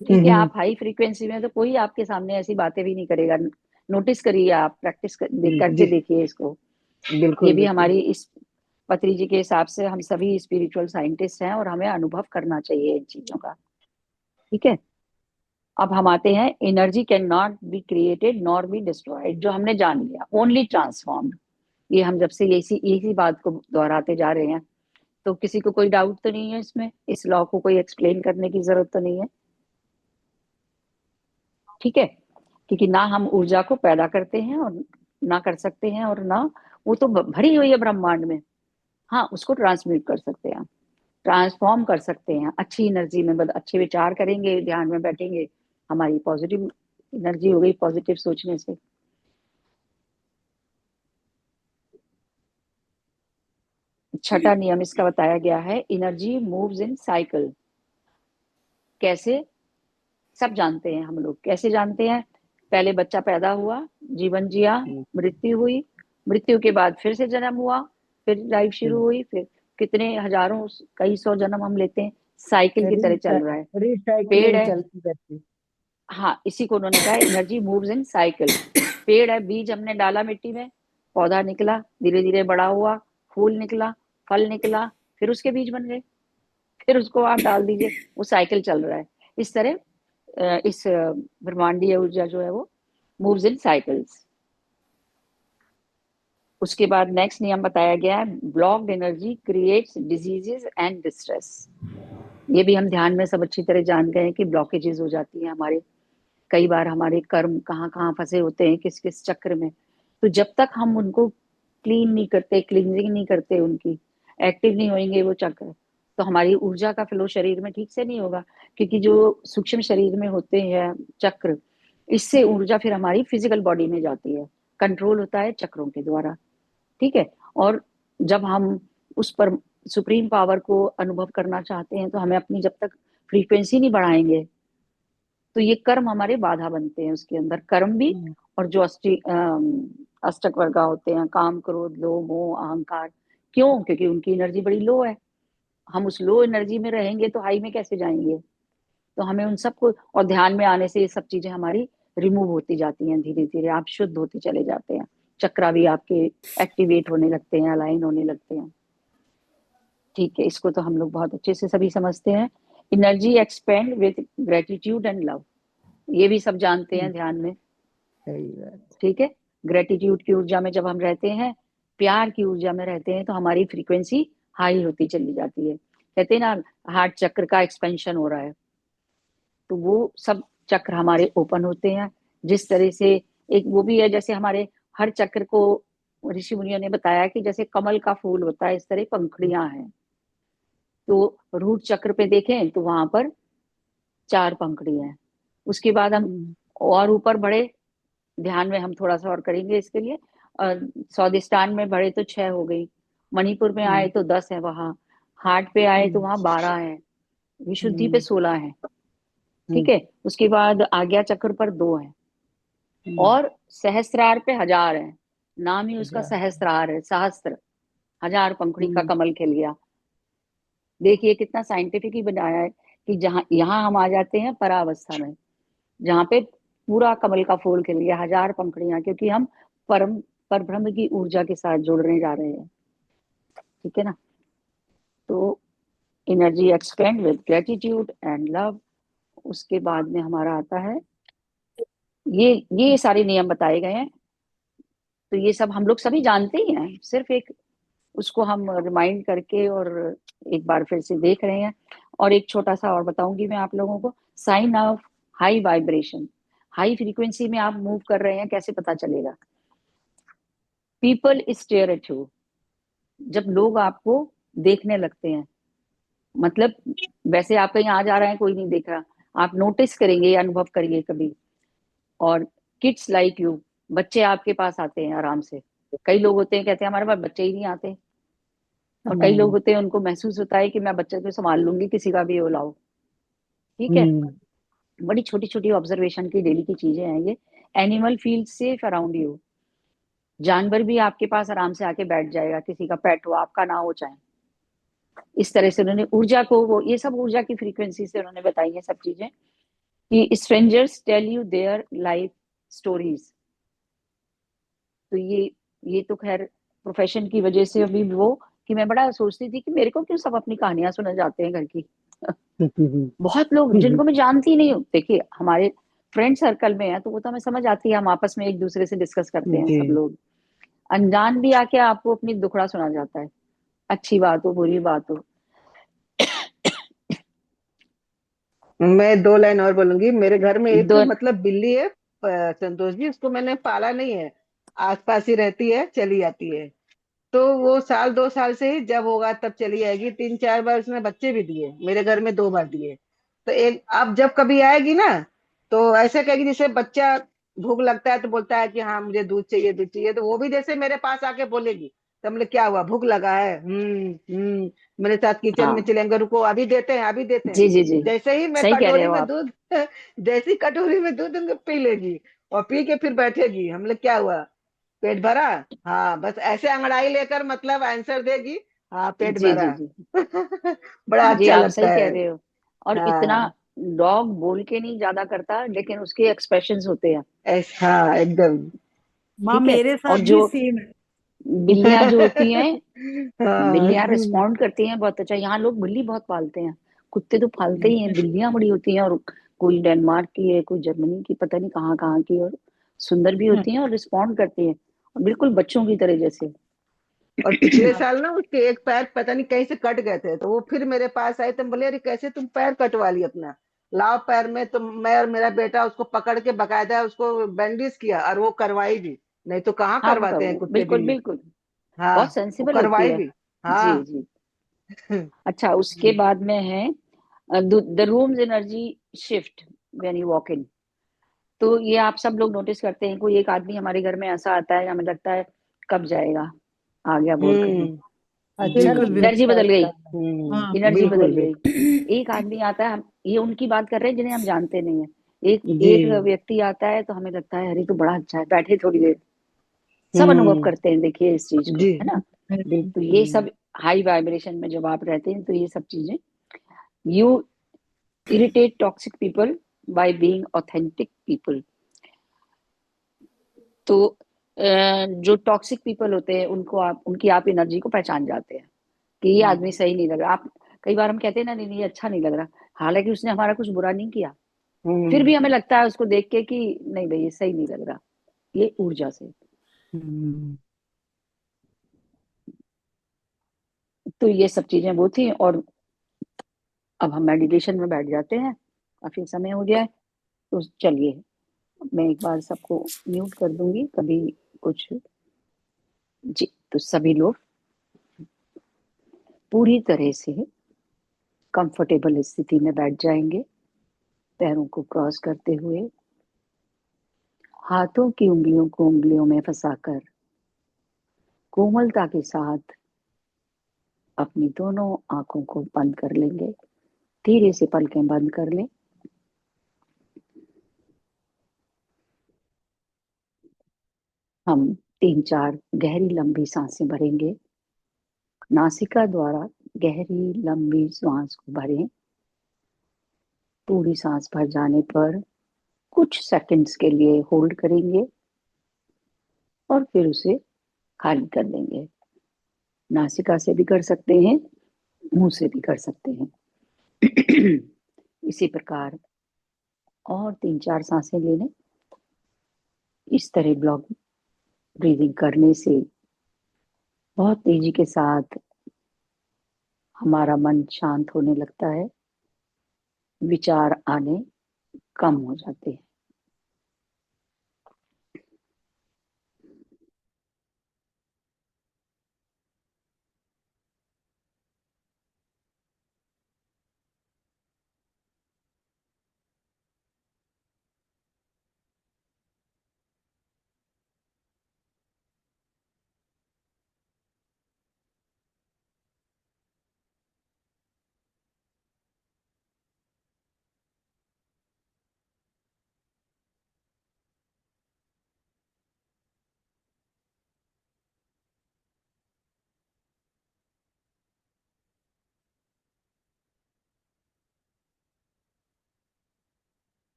ठीक है। आप हाई फ्रीक्वेंसी में तो कोई आपके सामने ऐसी बातें भी नहीं करेगा। नोटिस करिए, आप प्रैक्टिस करके देखिए इसको। ये भी हमारी इस पत्री जी के हिसाब से हम सभी स्पिरिचुअल साइंटिस्ट हैं और हमें अनुभव करना चाहिए इन चीजों का। ठीक है। अब हम आते हैं energy can not be created nor be destroyed, जो हमने जान लिया, ओनली ट्रांसफॉर्म्ड। ये हम जब से इसी बात को दोहराते जा रहे हैं, तो किसी को कोई डाउट तो नहीं है इसमें, इस लॉ को कोई एक्सप्लेन करने की जरूरत तो नहीं है। ठीक है। क्योंकि ना हम ऊर्जा को पैदा करते हैं और ना कर सकते हैं, और ना वो तो भरी हुई है ब्रह्मांड में। हाँ, उसको ट्रांसम्यूट कर सकते हैं, ट्रांसफॉर्म कर सकते हैं अच्छी एनर्जी में। अच्छे विचार करेंगे, ध्यान में बैठेंगे, हमारी पॉजिटिव एनर्जी हो गई, पॉजिटिव सोचने से। छठा नियम इसका बताया गया है एनर्जी मूव्स इन साइकिल। कैसे, सब जानते हैं हम लोग, कैसे जानते हैं? पहले बच्चा पैदा हुआ, जीवन जिया, मृत्यु हुई, मृत्यु के बाद फिर से जन्म हुआ, फिर लाइफ शुरू हुई, फिर कितने हजारों कई सौ जन्म हम लेते हैं, साइकिल की तरह चल रहा है। पेड़ है, चलती रहती। हाँ, इसी को उन्होंने कहा एनर्जी मूव्स इन साइकिल। पेड़ है, बीज हमने डाला मिट्टी में, पौधा निकला, धीरे धीरे बड़ा हुआ, फूल निकला, फल निकला, फिर उसके बीज बन गए, फिर उसको आप डाल दीजिए, वो साइकिल चल रहा है। इस तरह इस ब्रह्मांडीय ऊर्जा जो है वो मूव्स इन साइकिल्स। उसके बाद नेक्स्ट नियम बताया गया है blocked energy creates diseases and distress. ये भी हम ध्यान में सब अच्छी तरह जान गए हैं कि ब्लॉकेजेस हो जाती हैं हमारे, कई बार हमारे कर्म कहाँ कहाँ फंसे होते हैं, किस किस चक्र में। तो जब तक हम उनको क्लीन नहीं करते, क्लींजिंग नहीं करते, उनकी एक्टिव नहीं होंगे वो चक्र, तो हमारी ऊर्जा का फ्लो शरीर में ठीक से नहीं होगा। क्योंकि जो सूक्ष्म शरीर में होते हैं चक्र, इससे ऊर्जा फिर हमारी फिजिकल बॉडी में जाती है, कंट्रोल होता है चक्रों के द्वारा। ठीक है। और जब हम उस पर सुप्रीम पावर को अनुभव करना चाहते हैं, तो हमें अपनी जब तक फ्रीक्वेंसी नहीं बढ़ाएंगे, तो ये कर्म हमारे बाधा बनते हैं उसके अंदर, कर्म भी और जो अष्टक वर्गा होते हैं, काम, क्रोध, लोभ, मोह, अहंकार। क्यों? क्योंकि उनकी एनर्जी बड़ी लो है। हम उस लो एनर्जी में रहेंगे तो हाई में कैसे जाएंगे? तो हमें उन सबको, और ध्यान में आने से ये सब चीजें हमारी रिमूव होती जाती हैं, धीरे धीरे आप शुद्ध होते चले जाते हैं, चक्रा भी आपके एक्टिवेट होने लगते हैं, अलाइन होने लगते हैं। ठीक है, इसको तो हम लोग बहुत अच्छे से सभी समझते हैं। Energy expand with gratitude and love, ये भी सब जानते हैं ध्यान में। सही बात। ठीक है, ग्रेटिट्यूड की ऊर्जा में जब हम रहते हैं, प्यार की ऊर्जा में रहते हैं, तो हमारी फ्रीक्वेंसी हाई होती चली जाती है। कहते हैं ना, हार्ट चक्र का एक्सपेंशन हो रहा है, तो वो सब चक्र हमारे ओपन होते हैं। जिस तरह से एक वो भी है, जैसे हमारे हर चक्र को ऋषि मुनियों ने बताया कि जैसे कमल का फूल होता है, इस तरह पंखुड़ियां हैं। तो रूट चक्र पे देखें तो वहां पर 4 पंखुड़ियां हैं। उसके बाद हम और ऊपर बढ़े, ध्यान में हम थोड़ा सा और करेंगे इसके लिए। स्वादिष्टान में बढ़े तो 6 हो गई, मणिपुर में आए तो 10 है वहां, हार्ट पे आए तो वहां 12 है, विशुद्धि पे 16 है। ठीक है, उसके बाद आज्ञा चक्र पर 2 है, और सहस्त्रार पे 1000 है। नाम ही उसका सहस्त्रार है, सहस्त्र, 1000 पंखुड़ी का कमल खिल गया। देखिए कितना साइंटिफिक ही बनाया है कि जहां यहाँ हम आ जाते हैं परावस्था में, जहाँ पे पूरा कमल का फूल खिल गया, 1000 पंखुड़ियां, क्योंकि हम परम परब्रह्म की ऊर्जा के साथ जुड़ने जा रहे हैं। ठीक है ना? तो energy expand with gratitude and love. उसके बाद में हमारा आता है, ये सारे नियम बताए गए हैं। तो ये सब हम लोग सभी जानते ही हैं, सिर्फ एक उसको हम रिमाइंड करके और एक बार फिर से देख रहे हैं। और एक छोटा सा और बताऊंगी मैं आप लोगों को, sign off high vibration. High frequency में आप मूव कर रहे हैं, कैसे पता चलेगा? पीपल स्टेयर एट यू, जब लोग आपको देखने लगते हैं, मतलब वैसे आप कहीं आ जा रहे हैं, कोई नहीं देख रहा, आप नोटिस करेंगे, अनुभव करिए कभी। और किड्स लाइक यू, बच्चे आपके पास आते हैं आराम से। कई लोग होते हैं कहते हैं हमारे पास बच्चे ही नहीं आते, और कई लोग होते हैं उनको महसूस होता है कि मैं बच्चे को संभाल लूंगी, किसी का भी हो लाओ। ठीक है, बड़ी छोटी छोटी ऑब्जर्वेशन की डेली की चीजें हैं ये। Animal feel safe around you, जानवर भी आपके पास आराम से आके बैठ जाएगा, किसी का पेट हो, आपका ना हो चाहे। इस तरह से उन्होंने ऊर्जा को, वो ये सब ऊर्जा की फ्रीक्वेंसी से उन्होंने बताई है सब चीजें, कि strangers tell you their life stories. तो ये तो खैर प्रोफेशन की वजह से अभी वो, कि मैं बड़ा सोचती थी कि मेरे को क्यों सब अपनी कहानियां सुना जाते हैं घर की। बहुत लोग जिनको मैं जानती नहीं हूँ, देखिए हमारे फ्रेंड सर्कल में है तो वो तो हमें समझ आती है, हम आपस में एक दूसरे से डिस्कस करते हैं सब लोग। अनजान भी आके आपको अपनी दुखड़ा सुना जाता है, अच्छी बात हो बुरी बात हो। मैं 2 लाइन और बोलूंगी। मेरे घर में एक दो, मतलब बिल्ली है, संतोष जी, उसको मैंने पाला नहीं है, आसपास ही रहती है, चली आती है। तो वो साल 2 साल से ही जब होगा तब चली आएगी। 3-4 बार उसने बच्चे भी दिए, मेरे घर में 2 बार दिए। तो एक अब जब कभी आएगी ना, तो ऐसे कहेगी जैसे बच्चा भूख लगता है तो बोलता है कि हाँ मुझे दूध चाहिए, दूध चाहिए, तो वो भी जैसे मेरे पास आके बोलेगी। तो हमने क्या हुआ, भूख लगा है, मेरे साथ किचन में हाँ, चलेंगे, रुको अभी देते हैं, अभी देते हैं। जी जी जी, जैसे ही मैं सही कह रहे कटोरी हो में आप। दूध जैसी कटोरी में दूध दूंगी, पी लेगी, और पी के फिर बैठेगी। हमने क्या हुआ, पेट भरा, हाँ, बस ऐसे अंगड़ाई लेकर मतलब आंसर देगी, हाँ पेट जी भरा। जी जी बड़ा जी, अच्छा आप लगता सही कह है। रहे हो। और इतना हाँ, डॉग बोल के नहीं ज्यादा करता, लेकिन उसके एक्सप्रेशंस होते हैं। हाँ एकदम। माँ ठीक है, मेरे साथ और भी जो सेम है। बिल्लियां जो होती हैं, हाँ, बिल्लियां रिस्पॉन्ड करती हैं बहुत अच्छा। यहाँ लोग बिल्ली बहुत पालते हैं, कुत्ते तो पालते ही हैं, बिल्लियां बड़ी होती हैं। और कोई डेनमार्क की है, कोई जर्मनी की, पता नहीं कहाँ कहाँ की, और सुंदर भी होती हैं और रिस्पॉन्ड करती हैं, और बिल्कुल बच्चों की तरह जैसे। और पिछले साल ना उसके एक पैर पता नहीं कहीं से कट गए थे, तो वो फिर मेरे पास आई, तो बोले अरे कैसे तुम पैर कटवा ली अपना, लाओ पैर में। तो मैं और मेरा बेटा उसको पकड़ के बकायदा उसको बैंडेज किया, और वो करवाई भी, नहीं तो कहाँ हाँ, करवाते हैं वो कुत्ते बिल्कुल बिल्ली। बिल्कुल हाँ, बहुत वो सेंसिबल होती करवाई है। भी। जी हाँ। जी। अच्छा, उसके बाद में है the rooms energy shift when you walk in. तो ये आप सब लोग नोटिस करते हैं, कोई एक आदमी हमारे घर में ऐसा आता है, हमें लगता है कब जाएगा, आ गया बोल के, हम्म। अच्छा बिल्कुल लगता एनर्जी बदल गई, है। हाँ एनर्जी बिल्कुल बदल भी। गई। एक आदमी आता है, हम ये उनकी बात कर रहे हैं जिन्हें हम जानते नहीं है। एक जी। एक व्यक्ति आता है तो हमें लगता है अरे तो बड़ा अच्छा है, बैठे थोड़ी देर, सब अनुभव करते हैं, देखिए इस चीज को, जी है ना। तो ये सब हाई वाइब्रेशन में जब आप रहते हैं तो ये सब चीजें, you irritate toxic people by being authentic people. तो जो टॉक्सिक पीपल होते हैं उनको आप, उनकी आप एनर्जी को पहचान जाते हैं कि ये आदमी सही नहीं लग रहा। आप कई बार हम कहते हैं ना, नहीं नहीं ये अच्छा नहीं लग रहा, हालांकि उसने हमारा कुछ बुरा नहीं किया, फिर भी हमें लगता है उसको देख के कि नहीं भाई ये सही नहीं लग रहा। ये ऊर्जा से। तो ये सब चीजें वो थी। और अब हम मेडिटेशन में बैठ जाते हैं, काफी समय हो गया है। तो चलिए मैं एक बार सबको म्यूट कर दूंगी कभी कुछ। जी, तो सभी लोग पूरी तरह से कंफर्टेबल स्थिति में बैठ जाएंगे, पैरों को क्रॉस करते हुए, हाथों की उंगलियों को उंगलियों में फंसाकर कोमलता के साथ अपनी दोनों आंखों को बंद कर लेंगे। धीरे से पलकें बंद कर लें। हम 3-4 गहरी लंबी सांसें भरेंगे। नासिका द्वारा गहरी लंबी सांस को भरें। पूरी सांस भर जाने पर कुछ सेकंड्स के लिए होल्ड करेंगे और फिर उसे खाली कर देंगे। नासिका से भी कर सकते हैं, मुंह से भी कर सकते हैं। इसी प्रकार और 3-4 सांसें ले लें। इस तरह ब्लॉक ब्रीदिंग करने से बहुत तेजी के साथ हमारा मन शांत होने लगता है, विचार आने कम हो जाते हैं।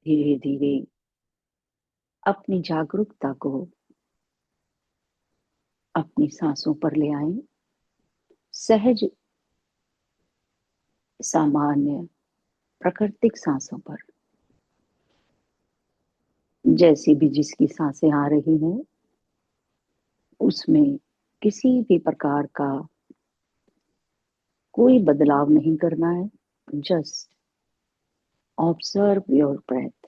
धीरे धीरे अपनी जागरूकता को अपनी सांसों पर ले आएं। सहज सामान्य प्राकृतिक सांसों पर, जैसी भी जिसकी सांसें आ रही हैं उसमें किसी भी प्रकार का कोई बदलाव नहीं करना है। Just observe your breath,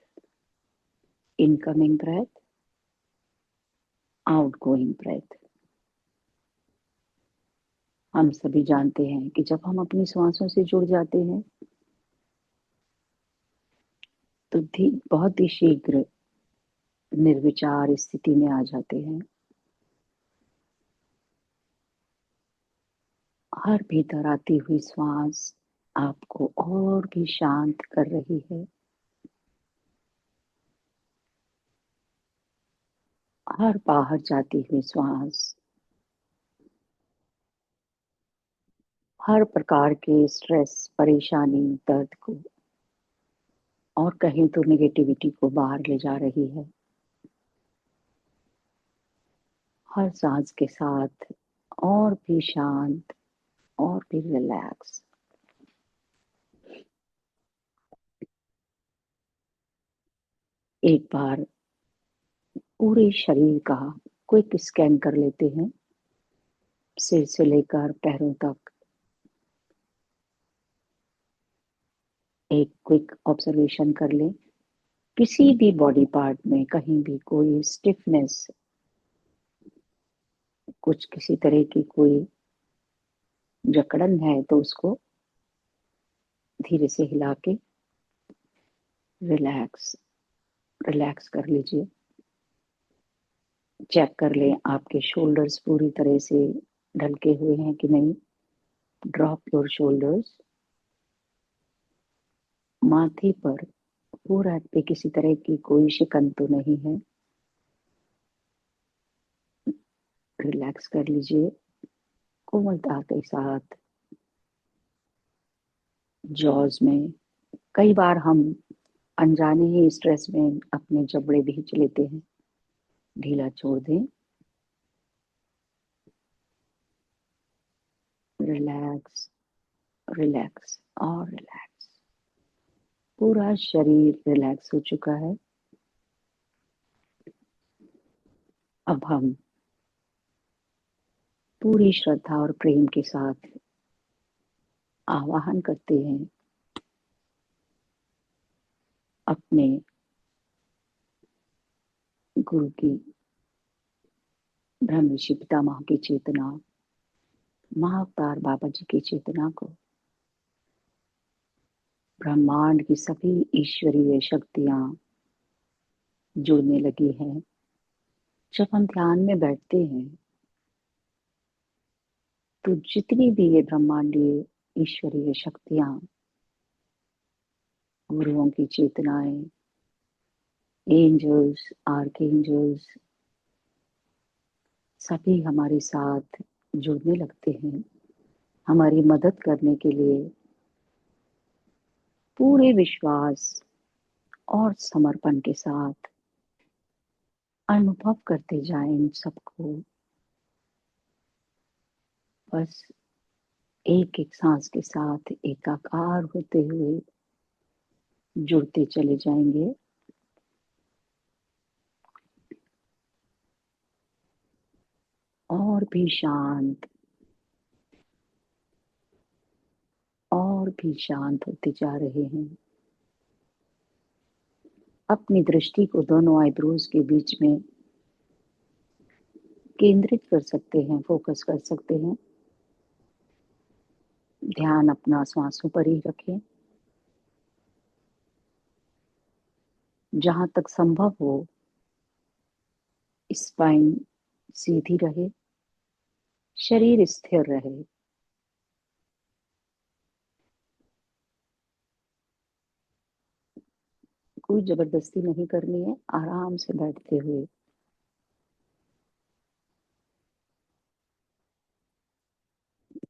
incoming breath, outgoing breath. हम सभी जानते हैं कि जब हम अपनी श्वासों से जुड़ जाते हैं तो बहुत ही शीघ्र निर्विचार स्थिति में आ जाते हैं। हर भीतर आती हुई श्वास आपको और भी शांत कर रही है। हर बाहर जाती हुई श्वास हर प्रकार के स्ट्रेस, परेशानी, दर्द को और कहीं तो नेगेटिविटी को बाहर ले जा रही है। हर सांस के साथ और भी शांत और भी रिलैक्स। एक बार पूरे शरीर का क्विक स्कैन कर लेते हैं, सिर से लेकर पैरों तक एक क्विक ऑब्जर्वेशन कर लें। किसी भी बॉडी पार्ट में कहीं भी कोई स्टिफनेस, कुछ किसी तरह की कोई जकड़न है तो उसको धीरे से हिला के रिलैक्स रिलैक्स कर लीजिए। चेक कर लें आपके शोल्डर्स पूरी तरह से ढलके हुए हैं कि नहीं। Drop your shoulders. माथे पर फोरहेड पे किसी तरह की कोई शिकन तो नहीं है। रिलैक्स कर लीजिए कोमलता के साथ। जॉज में कई बार हम अनजाने ही स्ट्रेस में अपने जबड़े भींच लेते हैं, ढीला छोड़ दें। रिलैक्स, रिलैक्स और रिलैक्स। पूरा शरीर रिलैक्स हो चुका है। अब हम पूरी श्रद्धा और प्रेम के साथ आवाहन करते हैं अपने गुरु की, ब्रह्म ऋषि पितामह की चेतना, महाअवतार बाबा जी की चेतना को। ब्रह्मांड की सभी ईश्वरीय शक्तियां जुड़ने लगी हैं। जब हम ध्यान में बैठते हैं तो जितनी भी ये ब्रह्मांडीय ईश्वरीय शक्तियां, गुरुओं की चेतनाएं, एंजल्स, आर्कएंजल्स, सभी हमारे साथ जुड़ने लगते हैं हमारी मदद करने के लिए। पूरे विश्वास और समर्पण के साथ अनुभव करते जाएं इन सबको। बस एक एक सांस के साथ एकाकार होते हुए जुड़ते चले जाएंगे। और भी शांत, और भी शांत होते जा रहे हैं। अपनी दृष्टि को दोनों आईब्रोज के बीच में केंद्रित कर सकते हैं, फोकस कर सकते हैं। ध्यान अपना सांसों पर ही रखें। जहां तक संभव हो स्पाइन सीधी रहे, शरीर स्थिर रहे। कोई जबरदस्ती नहीं करनी है, आराम से बैठते हुए।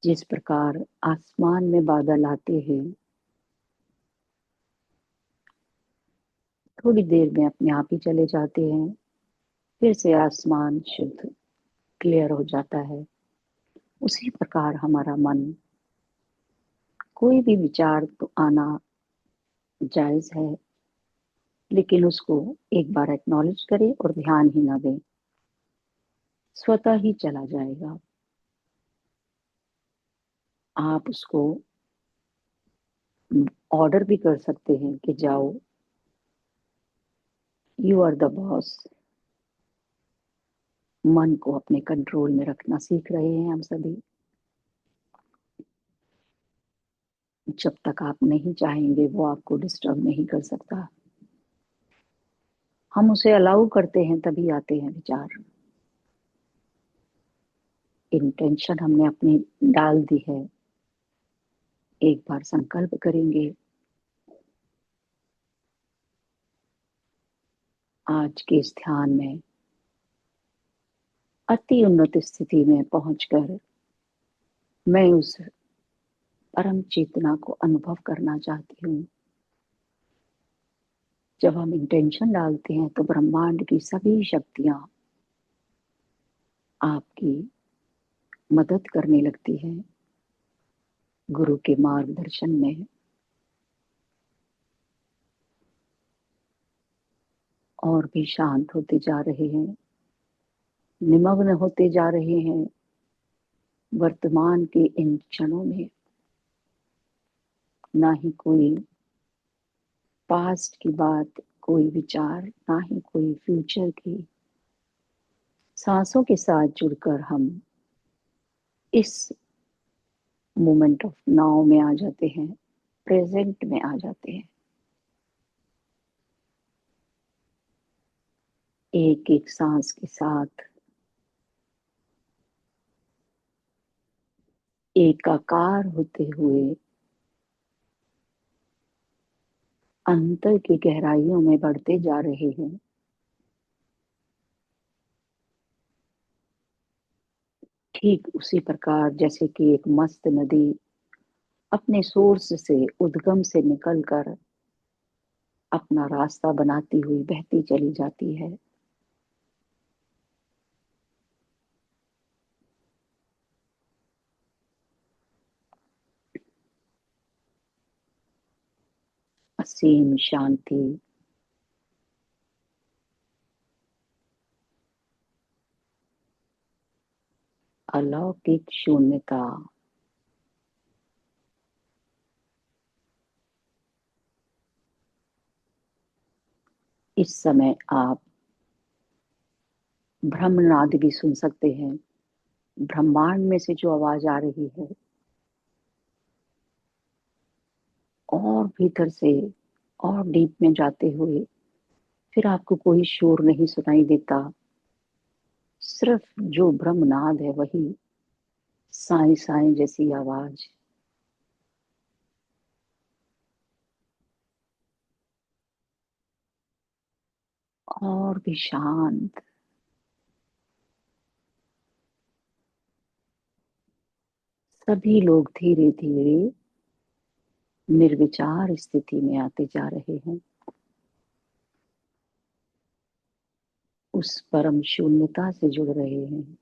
जिस प्रकार आसमान में बादल आते हैं, थोड़ी देर में अपने आप ही चले जाते हैं, फिर से आसमान शुद्ध क्लियर हो जाता है। उसी प्रकार हमारा मन, कोई भी विचार तो आना जायज है, लेकिन उसको एक बार एक्नॉलेज करें और ध्यान ही ना दें, स्वतः ही चला जाएगा। आप उसको ऑर्डर भी कर सकते हैं कि जाओ, यू आर द बॉस। मन को अपने कंट्रोल में रखना सीख रहे हैं हम सभी। जब तक आप नहीं चाहेंगे वो आपको डिस्टर्ब नहीं कर सकता। हम उसे अलाउ करते हैं तभी आते हैं विचार। इंटेंशन हमने अपनी डाल दी है, एक बार संकल्प करेंगे। आज के इस ध्यान में अति उन्नत स्थिति में पहुंचकर मैं उस परम चेतना को अनुभव करना चाहती हूँ। जब हम इंटेंशन डालते हैं तो ब्रह्मांड की सभी शक्तियां आपकी मदद करने लगती है गुरु के मार्गदर्शन में। और भी शांत होते जा रहे हैं, निमग्न होते जा रहे हैं वर्तमान के इन क्षणों में। ना ही कोई पास्ट की बात, कोई विचार, ना ही कोई फ्यूचर की। सांसों के साथ जुड़कर हम इस मोमेंट ऑफ नाउ में आ जाते हैं, प्रेजेंट में आ जाते हैं। एक एक सांस के साथ एकाकार होते हुए अंतर की गहराइयों में बढ़ते जा रहे हैं। ठीक उसी प्रकार जैसे कि एक मस्त नदी अपने सोर्स से, उद्गम से निकलकर अपना रास्ता बनाती हुई बहती चली जाती है, असीम शांति, अलौकिक शून्यता, इस समय आप ब्रह्मनाद भी सुन सकते हैं। ब्रह्मांड में से जो आवाज आ रही है, और भीतर से और डीप में जाते हुए फिर आपको कोई शोर नहीं सुनाई देता, सिर्फ जो ब्रह्मनाद है वही साई साई जैसी आवाज। और भी शांत। सभी लोग धीरे धीरे निर्विचार स्थिति में आते जा रहे हैं, उस परम शून्यता से जुड़ रहे हैं।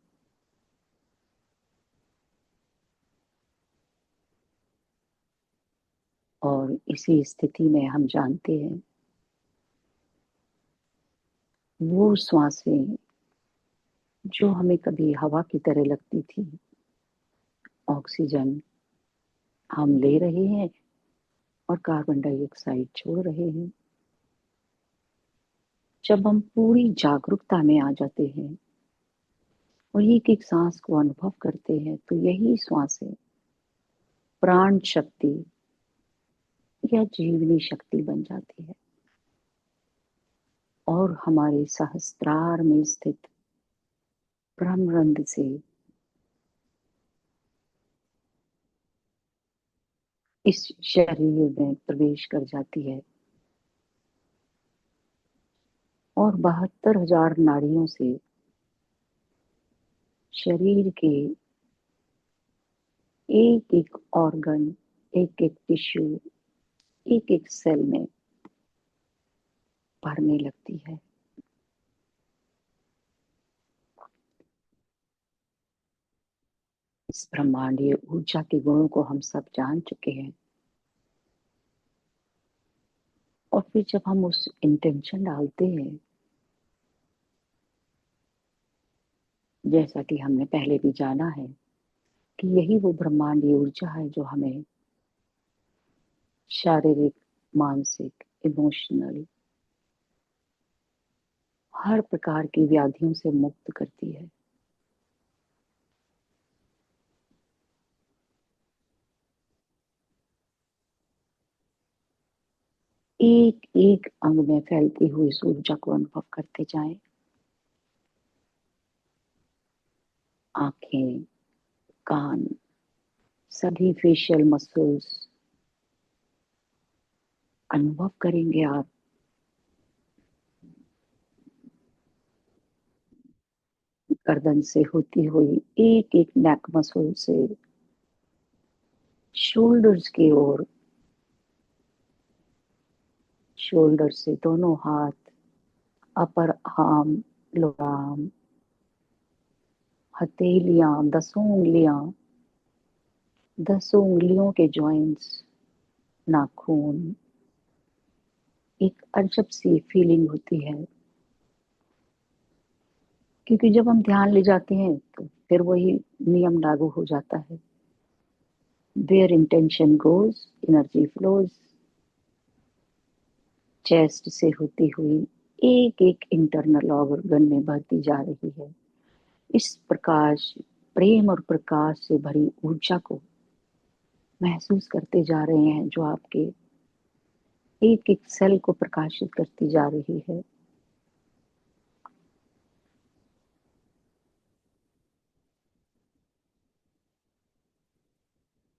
और इसी स्थिति में हम जानते हैं वो श्वासें जो हमें कभी हवा की तरह लगती थी, ऑक्सीजन हम ले रहे हैं और कार्बन डाइऑक्साइड छोड़ रहे हैं। जब हम पूरी जागरूकता में आ जाते हैं और एक एक सांस को अनुभव करते हैं, तो यही श्वासें प्राण शक्ति या जीवनी शक्ति बन जाती है और हमारे सहस्त्रार में स्थित ब्रह्मरंध्र से इस शरीर में प्रवेश कर जाती है और 72,000 नाड़ियों से शरीर के एक एक ऑर्गन, एक एक टिश्यू, एक एक सेल में भरने लगती है। इस ब्रह्मांडीय ऊर्जा के गुणों को हम सब जान चुके हैं, और फिर जब हम उस इंटेंशन डालते हैं, जैसा कि हमने पहले भी जाना है कि यही वो ब्रह्मांडीय ऊर्जा है जो हमें शारीरिक, मानसिक, इमोशनल हर प्रकार की व्याधियों से मुक्त करती है। एक एक अंग में फैलती हुई इस ऊर्जा को अनुभव करते जाएं। आंखें, कान, सभी फेशियल मसल्स अनुभव करेंगे आप। गर्दन से होती हुई एक एक नेक मसल से शोल्डर्स की ओर, शोल्डर से दोनों हाथ, अपर आर्म, लोअर आर्म, हथेलियां, 10 उंगलियों के जॉइंट्स, नाखून, एक अजब सी फीलिंग होती है, क्योंकि जब हम ध्यान ले जाते हैं तो फिर वही नियम लागू हो जाता है। Where intention goes, energy flows। Chest से होती हुई एक एक इंटरनल ऑर्गन में बढ़ती जा रही है। इस प्रकाश, प्रेम और प्रकाश से भरी ऊर्जा को महसूस करते जा रहे हैं, जो आपके एक एक सेल को प्रकाशित करती जा रही है।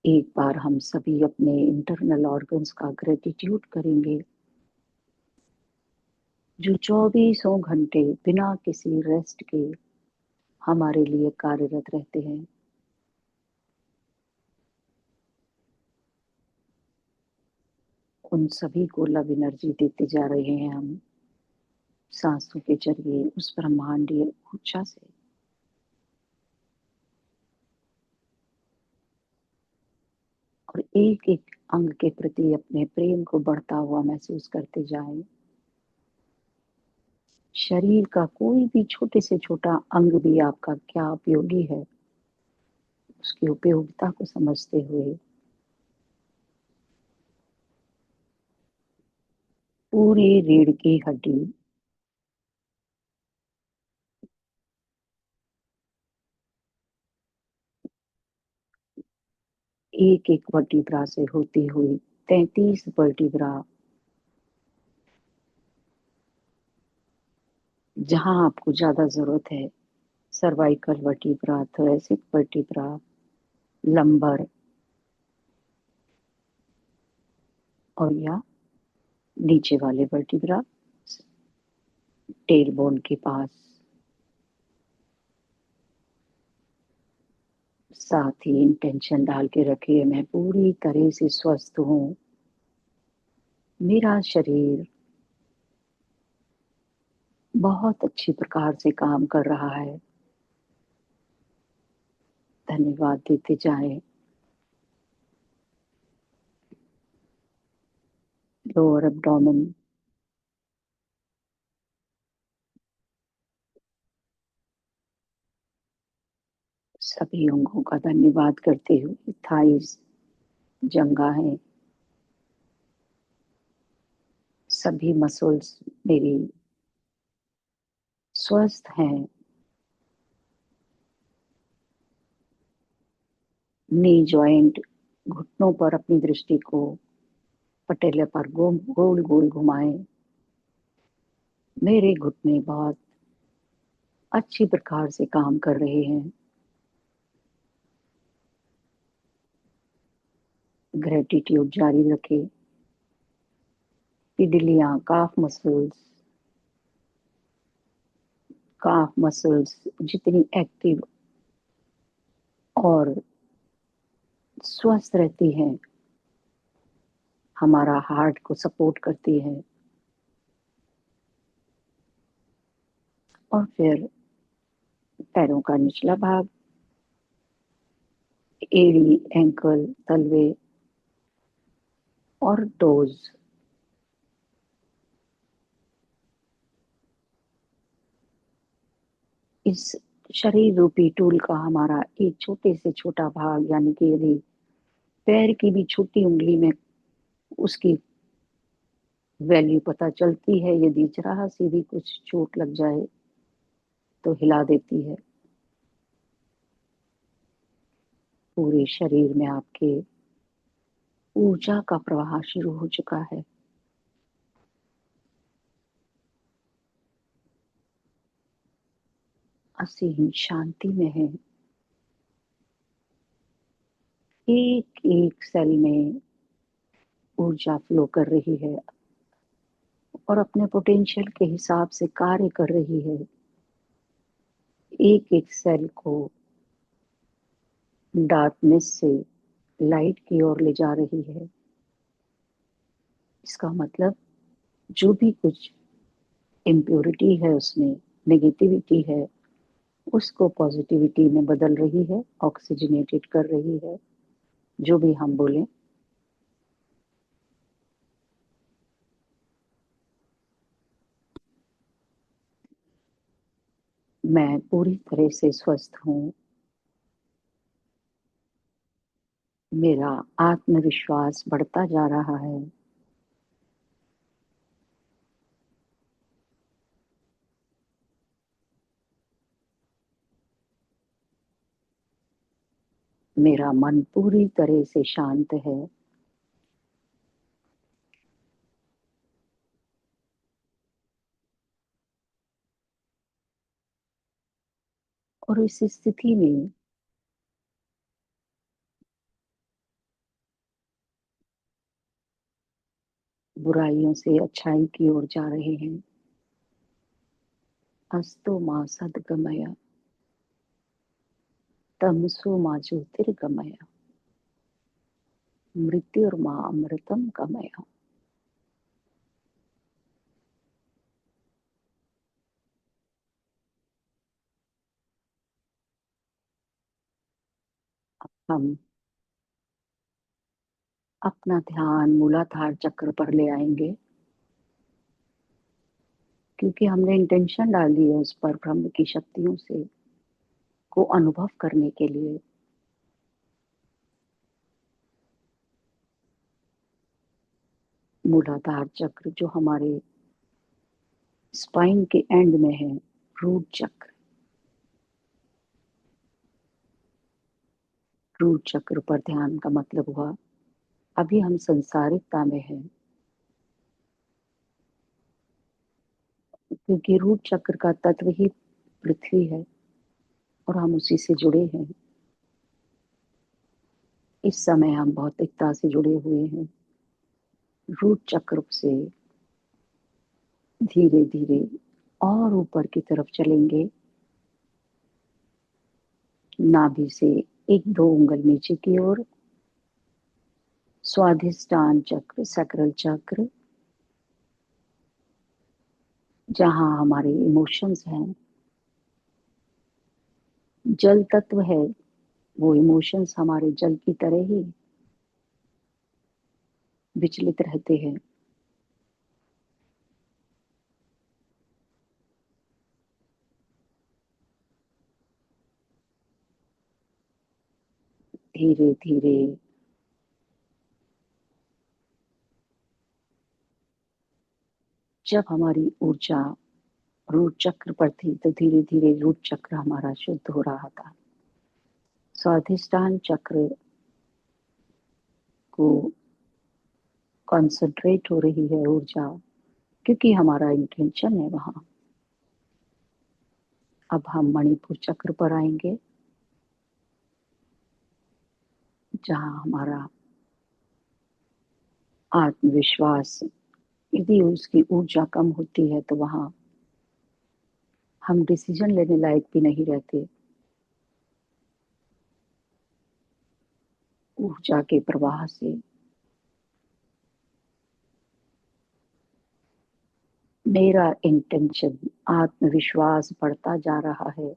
एक बार हम सभी अपने इंटरनल ऑर्गन्स का ग्रेटिट्यूड करेंगे, जो 24 घंटे बिना किसी रेस्ट के हमारे लिए कार्यरत रहते हैं। उन सभी को लव एनर्जी देते जा रहे हैं हम सांसों के जरिए उस ब्रह्मांडीय ऊर्जा से। और एक एक अंग के प्रति अपने प्रेम को बढ़ता हुआ महसूस करते जाएं। शरीर का कोई भी छोटे से छोटा अंग भी आपका क्या उपयोगी है, उसकी उपयोगिता को समझते हुए पूरी रीढ़ की हड्डी, एक एक वर्टिब्रा से होती हुई 33 वर्टिब्रा, जहां आपको ज्यादा जरूरत है, cervical vertebra, thoracic vertebra, lumbar और या नीचे वाले वर्टिब्रा टेल बोन के पास। साथ ही इंटेंशन डाल के रखिए, मैं पूरी तरह से स्वस्थ हूँ, मेरा शरीर बहुत अच्छी प्रकार से काम कर रहा है। धन्यवाद देते जाएं। लोअर एब्डोमेन, सभी अंगों का धन्यवाद करते हुए थाइस, जंघाएं, सभी मसल्स मेरी स्वस्थ हैं। नी जॉइंट, घुटनों पर अपनी दृष्टि को पटेले पर गोल गोल घुमाएं। मेरे घुटने बहुत अच्छी प्रकार से काम कर रहे हैं। ग्रेटिट्यूड जारी रखें। पिडलियां, काफ मसल्स जितनी एक्टिव और स्वस्थ रहती हैं, हमारा हार्ट को सपोर्ट करती है। और फिर पैरों का निचला भाग, एड़ी, एंकल, तलवे और टोज। इस शरीर रूपी टूल का हमारा एक छोटे से छोटा भाग, यानी कि यदि पैर की भी छोटी उंगली में उसकी वैल्यू पता चलती है, यदि जरा सी भी कुछ चोट लग जाए तो हिला देती है। पूरे शरीर में आपके ऊर्जा का प्रवाह शुरू हो चुका है। असीम शांति में है। एक एक सेल में ऊर्जा फ्लो कर रही है और अपने पोटेंशियल के हिसाब से कार्य कर रही है। एक एक सेल को डार्कनेस से लाइट की ओर ले जा रही है। इसका मतलब जो भी कुछ इम्प्योरिटी है, उसमें नेगेटिविटी है, उसको पॉजिटिविटी में बदल रही है, ऑक्सीजनेटेड कर रही है। जो भी हम बोलें, मैं पूरी तरह से स्वस्थ हूँ। मेरा आत्मविश्वास बढ़ता जा रहा है। मेरा मन पूरी तरह से शांत है। और इस स्थिति में बुराइयों से अच्छाई की ओर जा रहे हैं। अस्तु मा सद्गमय। तमसो मा ज्योतिर्गमय मृत्युर्मा अमृतम गमय। हम अपना ध्यान मूलाधार चक्र पर ले आएंगे, क्योंकि हमने इंटेंशन डाल दी है उस पर ब्रह्म की शक्तियों से को अनुभव करने के लिए। मूलाधार चक्र जो हमारे स्पाइन के एंड में है, रूट चक्र। रूट चक्र पर ध्यान का मतलब हुआ अभी हम संसारिकता में हैं, क्योंकि रूट चक्र का तत्व ही पृथ्वी है और हम उसी से जुड़े हैं। इस समय हम भौतिकता से जुड़े हुए हैं। रूट चक्र से धीरे धीरे और ऊपर की तरफ चलेंगे, नाभि से एक दो उंगल नीचे की ओर, स्वाधिष्ठान चक्र, सैक्रल चक्र, जहां हमारे इमोशंस हैं। जल तत्व है, वो इमोशंस हमारे जल की तरह ही विचलित रहते हैं। धीरे धीरे जब हमारी ऊर्जा रूट चक्र पर थी तो धीरे धीरे रूट चक्र हमारा शुद्ध हो रहा था। स्वाधिष्ठान चक्र को कंसंट्रेट हो रही है ऊर्जा, क्योंकि हमारा इंटेंशन है वहां। अब हम मणिपुर चक्र पर आएंगे, जहां हमारा आत्मविश्वास, यदि उसकी ऊर्जा कम होती है तो वहां हम डिसीजन लेने लायक भी नहीं रहते। ऊर्जा के प्रवाह से मेरा इंटेंशन, आत्मविश्वास बढ़ता जा रहा है।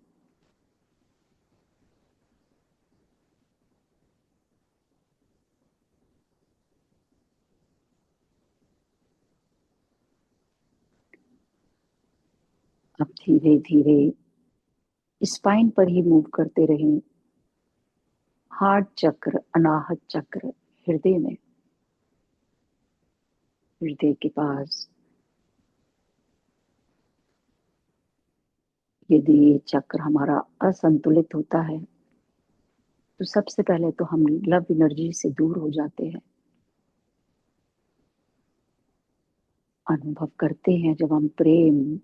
अब धीरे धीरे स्पाइन पर ही मूव करते रहें। हार्ट चक्र, अनाहत चक्र, हृदय में, हृदय के पास यदि ये चक्र हमारा असंतुलित होता है तो सबसे पहले तो हम लव एनर्जी से दूर हो जाते हैं। अनुभव करते हैं जब हम प्रेम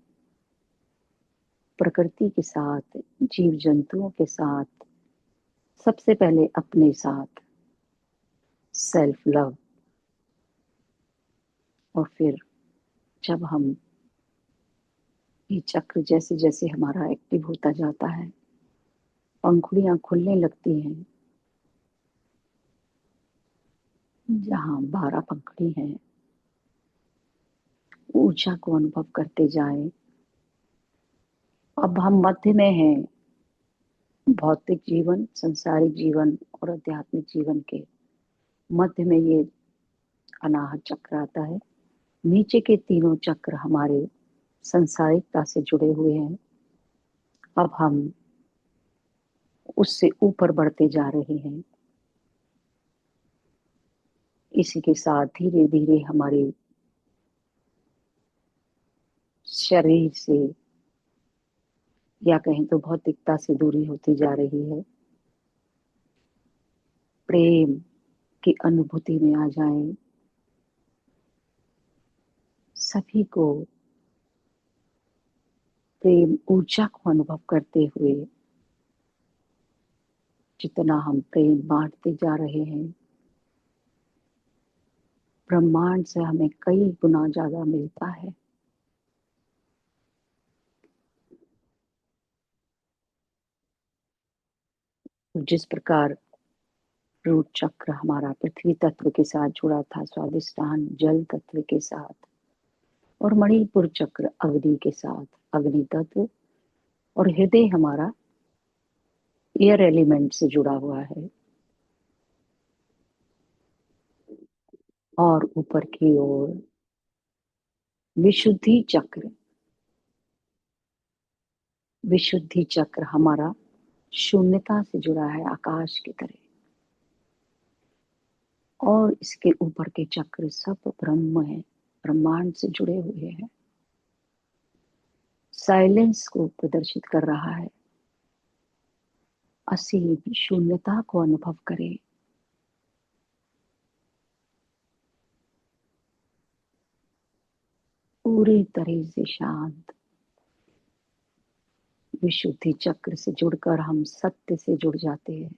प्रकृति के साथ, जीव जंतुओं के साथ, सबसे पहले अपने साथ सेल्फ लव, और फिर जब हम ये चक्र जैसे जैसे हमारा एक्टिव होता जाता है, पंखुड़ियां खुलने लगती हैं। जहां 12 पंखुड़ी हैं, ऊर्जा को अनुभव करते जाएं। अब हम मध्य में हैं, भौतिक जीवन, संसारिक जीवन और आध्यात्मिक जीवन के मध्य में ये अनाहत चक्र आता है। नीचे के तीनों चक्र हमारे संसारिकता से जुड़े हुए हैं। अब हम उससे ऊपर बढ़ते जा रहे हैं। इसी के साथ धीरे धीरे हमारे शरीर से, या कहें तो भौतिकता से दूरी होती जा रही है। प्रेम की अनुभूति में आ जाएं। सभी को प्रेम ऊर्जा को अनुभव करते हुए, जितना हम प्रेम बांटते जा रहे हैं, ब्रह्मांड से हमें कई गुना ज्यादा मिलता है। जिस प्रकार रूट चक्र हमारा पृथ्वी तत्व के साथ जुड़ा था, स्वादिष्टान जल तत्व के साथ, और मणिपुर चक्र अग्नि के साथ, अग्नि तत्व, और हृदय हमारा एयर एलिमेंट से जुड़ा हुआ है। और ऊपर की ओर विशुद्धि चक्र, विशुद्धि चक्र हमारा शून्यता से जुड़ा है, आकाश की तरह। और इसके ऊपर के चक्र सब ब्रह्म है, ब्रह्मांड से जुड़े हुए हैं। साइलेंस को प्रदर्शित कर रहा है। असीम शून्यता को अनुभव करें। पूरी तरह से शांत। विशुद्धि चक्र से जुड़कर हम सत्य से जुड़ जाते हैं।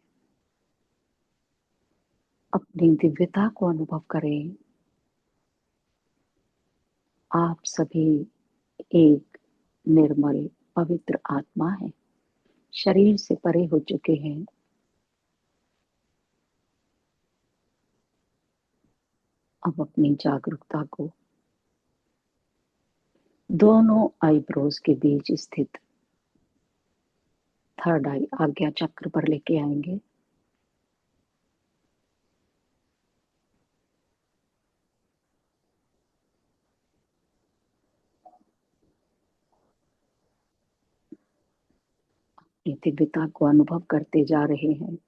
अपनी दिव्यता को अनुभव करें। आप सभी एक निर्मल पवित्र आत्मा है, शरीर से परे हो चुके हैं। अब अपनी जागरूकता को दोनों आईब्रोज के बीच स्थित थर्ड आई आज्ञा चक्र पर लेके आएंगे। अपनी दिव्यता को अनुभव करते जा रहे हैं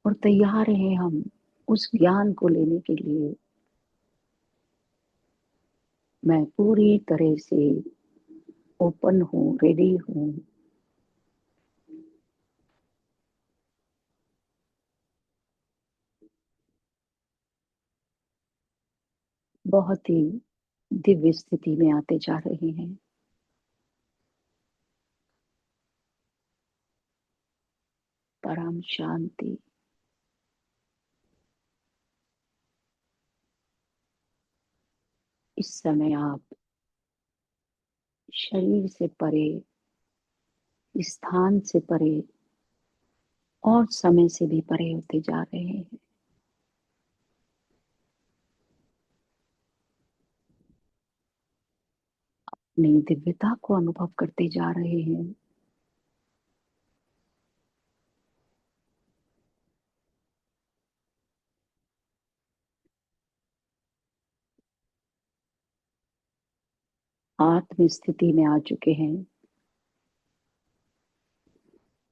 और तैयार हैं हम उस ज्ञान को लेने के लिए। मैं पूरी तरह से ओपन हूँ, रेडी हूँ। बहुत ही दिव्य स्थिति में आते जा रहे हैं। परम शांति। इस समय आप शरीर से परे, स्थान से परे और समय से भी परे होते जा रहे हैं। अपनी दिव्यता को अनुभव करते जा रहे हैं। आत्म स्थिति में आ चुके हैं।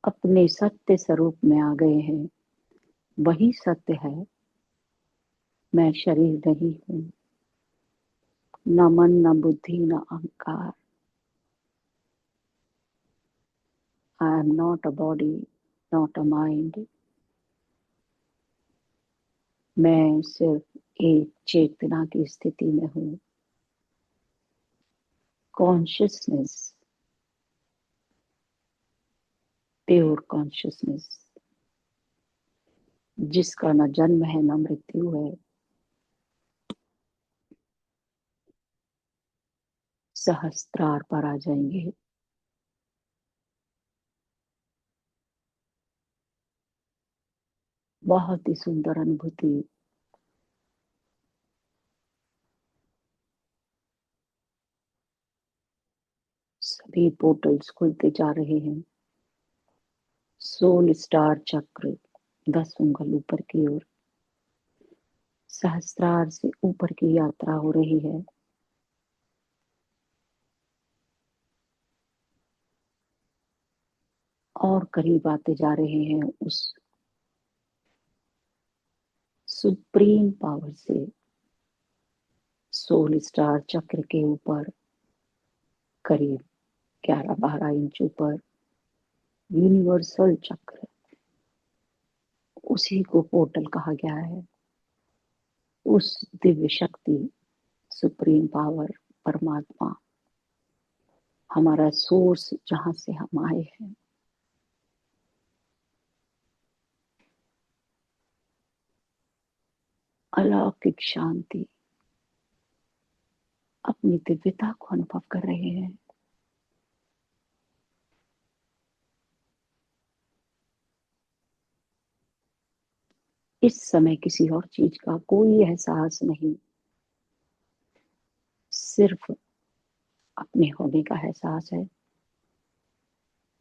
अपने सत्य स्वरूप में आ गए हैं। वही सत्य है। मैं शरीर नहीं हूँ, न मन, न बुद्धि, न अहंकार। I am not a body, not a mind. मैं सिर्फ एक चेतना की स्थिति में हूँ। कॉन्शियसनेस, प्योर कॉन्शियसनेस, जिसका न जन्म है न मृत्यु है। सहस्त्रार पर आ जाएंगे। बहुत ही सुंदर अनुभूति। सभी पोर्टल्स खुलते जा रहे हैं। सोल स्टार चक्र 10 उंगल ऊपर की ओर, सहस्त्रार से ऊपर की यात्रा हो रही है। और करीब आते जा रहे हैं उस सुप्रीम पावर से। सोल स्टार चक्र के ऊपर करीब 11-12 इंच ऊपर यूनिवर्सल चक्र, उसी को पोर्टल कहा गया है। उस दिव्य शक्ति, सुप्रीम पावर, परमात्मा, हमारा सोर्स, जहां से हम आए हैं। अलौकिक शांति। अपनी दिव्यता को अनुभव कर रहे हैं। इस समय किसी और चीज का कोई एहसास नहीं, सिर्फ अपने होने का एहसास है।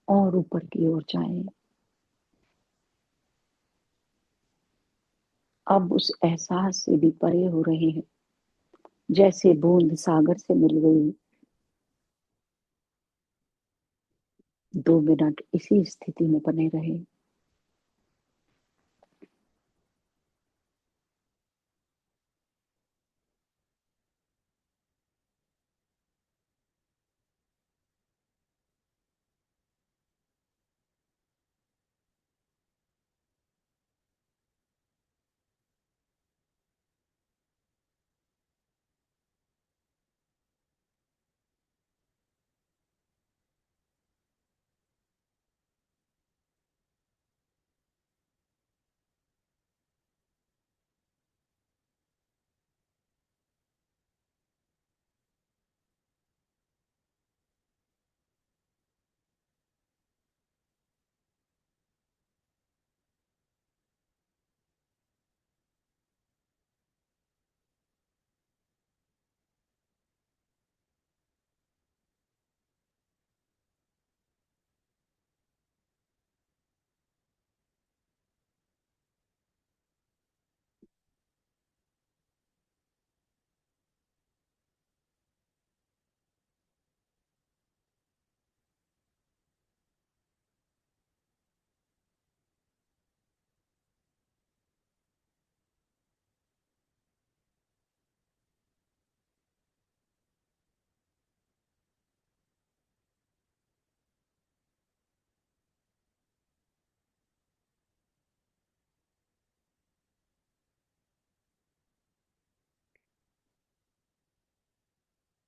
और ऊपर की ओर जाएं। अब उस एहसास से भी परे हो रहे हैं, जैसे बूंद सागर से मिल गई। 2 मिनट इसी स्थिति में बने रहे।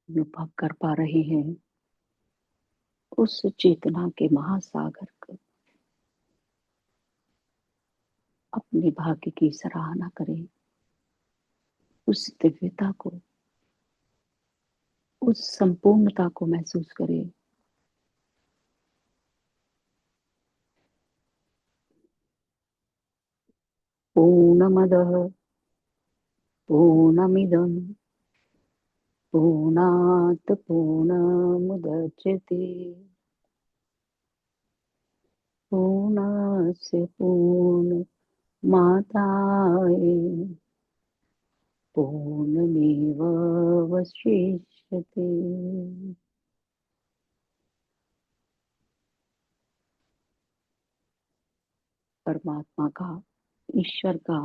अनुभव कर पा रहे हैं उस चेतना के महासागर को। अपने भाग्य की सराहना करें, उस दिव्यता को, उस संपूर्णता को महसूस करें। पूर्णमदः पूर्णमिदं पूर्णात् पूर्णमुदच्यते पूर्णस्य पूर्णमादाय पूर्णमेवावशिष्यते। परमात्मा का, ईश्वर का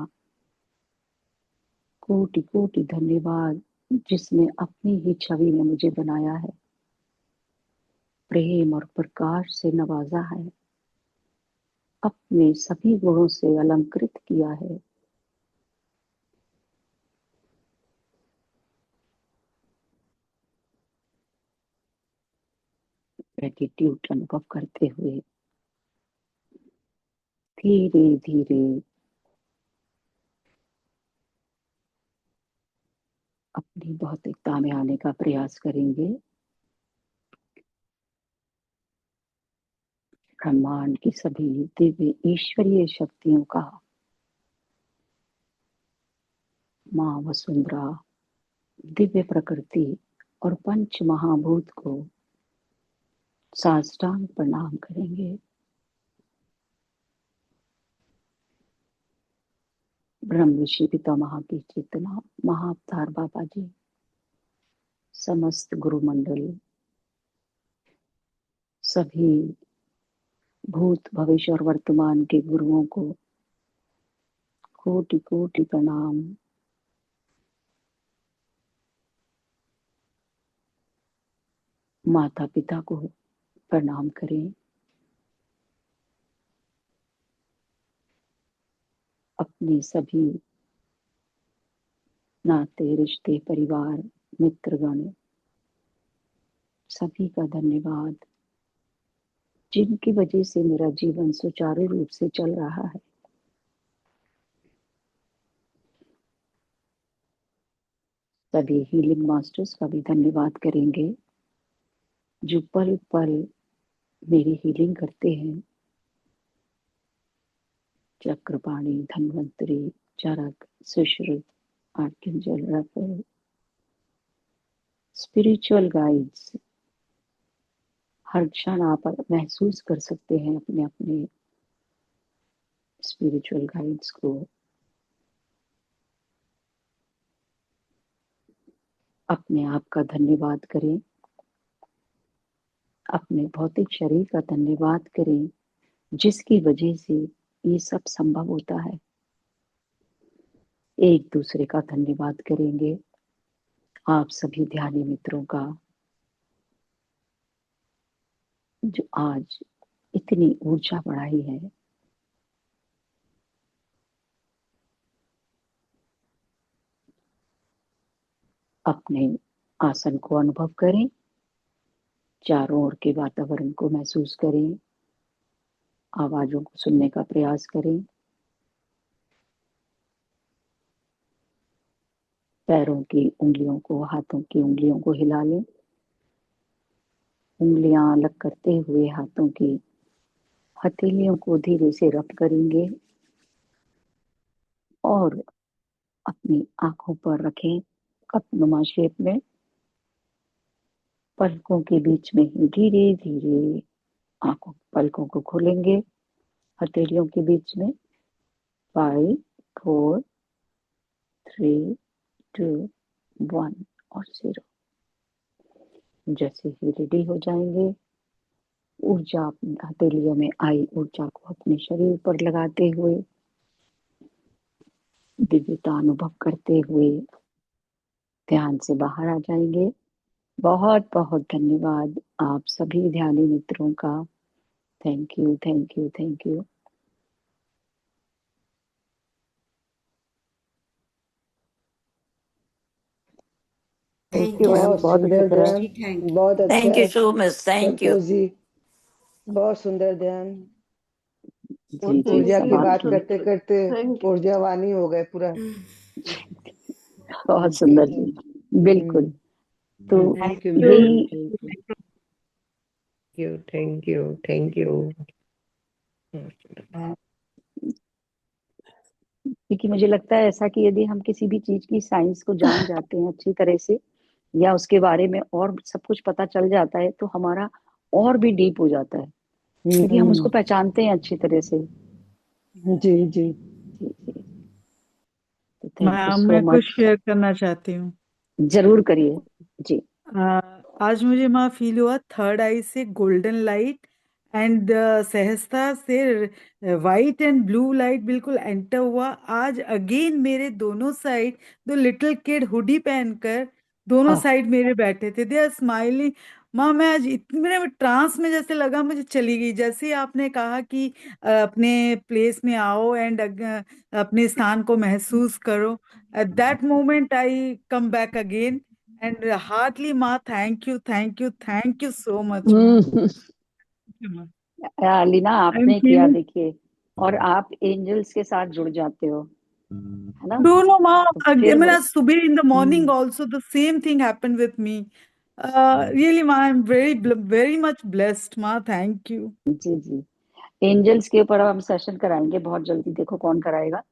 कोटि कोटि धन्यवाद, जिसने अपनी ही छवि में मुझे बनाया है, प्रेम और प्रकाश से नवाजा है, अपने सभी गुणों से अलंकृत किया है। ग्रेटिट्यूड अनुभव करते हुए धीरे धीरे अपनी भौतिकता में आने का प्रयास करेंगे। ब्रह्मांड की सभी दिव्य ईश्वरीय शक्तियों का, माँ वसुंधरा, दिव्य प्रकृति और पंच महाभूत को साष्टांग प्रणाम करेंगे। ब्रह्म ऋषि पितामह की चेतना, महाअवतार बाबा जी, समस्त गुरु मंडल, सभी भूत भविष्य और वर्तमान के गुरुओं को कोटि कोटि प्रणाम। माता पिता को प्रणाम करें। अपने सभी नाते रिश्ते परिवार मित्रगण सभी का धन्यवाद, जिनकी वजह से मेरा जीवन सुचारू रूप से चल रहा है। सभी हीलिंग मास्टर्स का भी धन्यवाद करेंगे, जो पल पल मेरी हीलिंग करते हैं। Chakrapani, Dhanvantari, Charak, Sushruta, archangel Raphael, spiritual guides, हर क्षण आप महसूस कर सकते हैं अपने अपने स्पिरिचुअल गाइड्स को। अपने आप का धन्यवाद करें, अपने भौतिक शरीर का धन्यवाद करें जिसकी वजह से ये सब संभव होता है। एक दूसरे का धन्यवाद करेंगे, आप सभी ध्यानी मित्रों का, जो आज इतनी ऊर्जा बढ़ाई है। अपने आसन को अनुभव करें, चारों ओर के वातावरण को महसूस करें, आवाजों को सुनने का प्रयास करें, पैरों की उंगलियों को, हाथों की उंगलियों को हिला लें, उंगलियां अलग करते हुए हाथों की हथेलियों को धीरे से रब करेंगे और अपनी आंखों पर रखें कपनुमा शेप में। पलकों के बीच में ही धीरे धीरे पलकों को खोलेंगे, हथेलियों के बीच में। 5 4 3 2 1 और 0। जैसे ही रेडी हो जाएंगे, ऊर्जा अपनी हथेलियों में आई ऊर्जा को अपने शरीर पर लगाते हुए, दिव्यता अनुभव करते हुए ध्यान से बाहर आ जाएंगे। बहुत बहुत धन्यवाद आप सभी ध्यानी मित्रों का। Thank you, thank you, thank you. Thank you बहुत बहुत अच्छी सुंदर तरह। ध्यान, थैंक यू। बहुत Thank you अच्छा so much. Thank you. Santosh ji, बहुत सुंदर ध्यान। जी जी, ऊर्जा की बात समाप्ति। करते करते ऊर्जावानी हो गए पूरा। बहुत सुंदर जी, बिल्कुल। तो थैंक यू यही थैंक यू थैंक यू। क्योंकि मुझे लगता है ऐसा कि यदि हम किसी भी चीज की साइंस को जान जाते हैं अच्छी तरह से, या उसके बारे में और सब कुछ पता चल जाता है, तो हमारा और भी डीप हो जाता है, क्योंकि हम उसको पहचानते हैं अच्छी तरह से। जी जी जी जी, तो थैंक यू मैम, सो मैं कुछ मच। शेयर करना चाहती हूँ। जरूर करिए जी। आज मुझे माँ फील हुआ थर्ड आई से गोल्डन लाइट एंड सहजता से वाइट एंड ब्लू लाइट बिल्कुल एंटर हुआ। आज अगेन मेरे दोनों साइड दो लिटिल किड हुडी पहनकर दोनों आह, साइड मेरे बैठे थे। They are smiling. माँ, मैं आज इतने मेरे ट्रांस में जैसे लगा मुझे चली गई। जैसे ही आपने कहा कि अपने प्लेस में आओ एंड अपने स्थान को महसूस करो, at that moment I come back again. And heartily, Ma, thank you, thank you, thank you so much, Ma. Thank you, Ma. Leena I'm आपने किया, feeling. देखिए, और आप एंजल्स के साथ जुड़ जाते हो, है ना? No, no, Ma. तो फिर Again, वो subah in the morning also the same thing happened with me. Really, Ma, I'm very much blessed, Ma. Thank you. जी जी, एंजल्स के ऊपर हम सेशन कराएंगे बहुत जल्दी, देखो कौन कराएगा।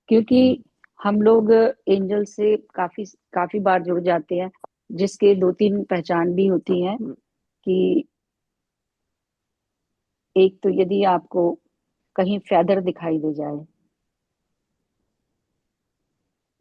क्योंकि हम लोग एंजल से काफी काफी बार जुड़ जाते हैं, जिसके 2-3 पहचान भी होती हैं। कि एक तो यदि आपको कहीं फेदर दिखाई दे जाए,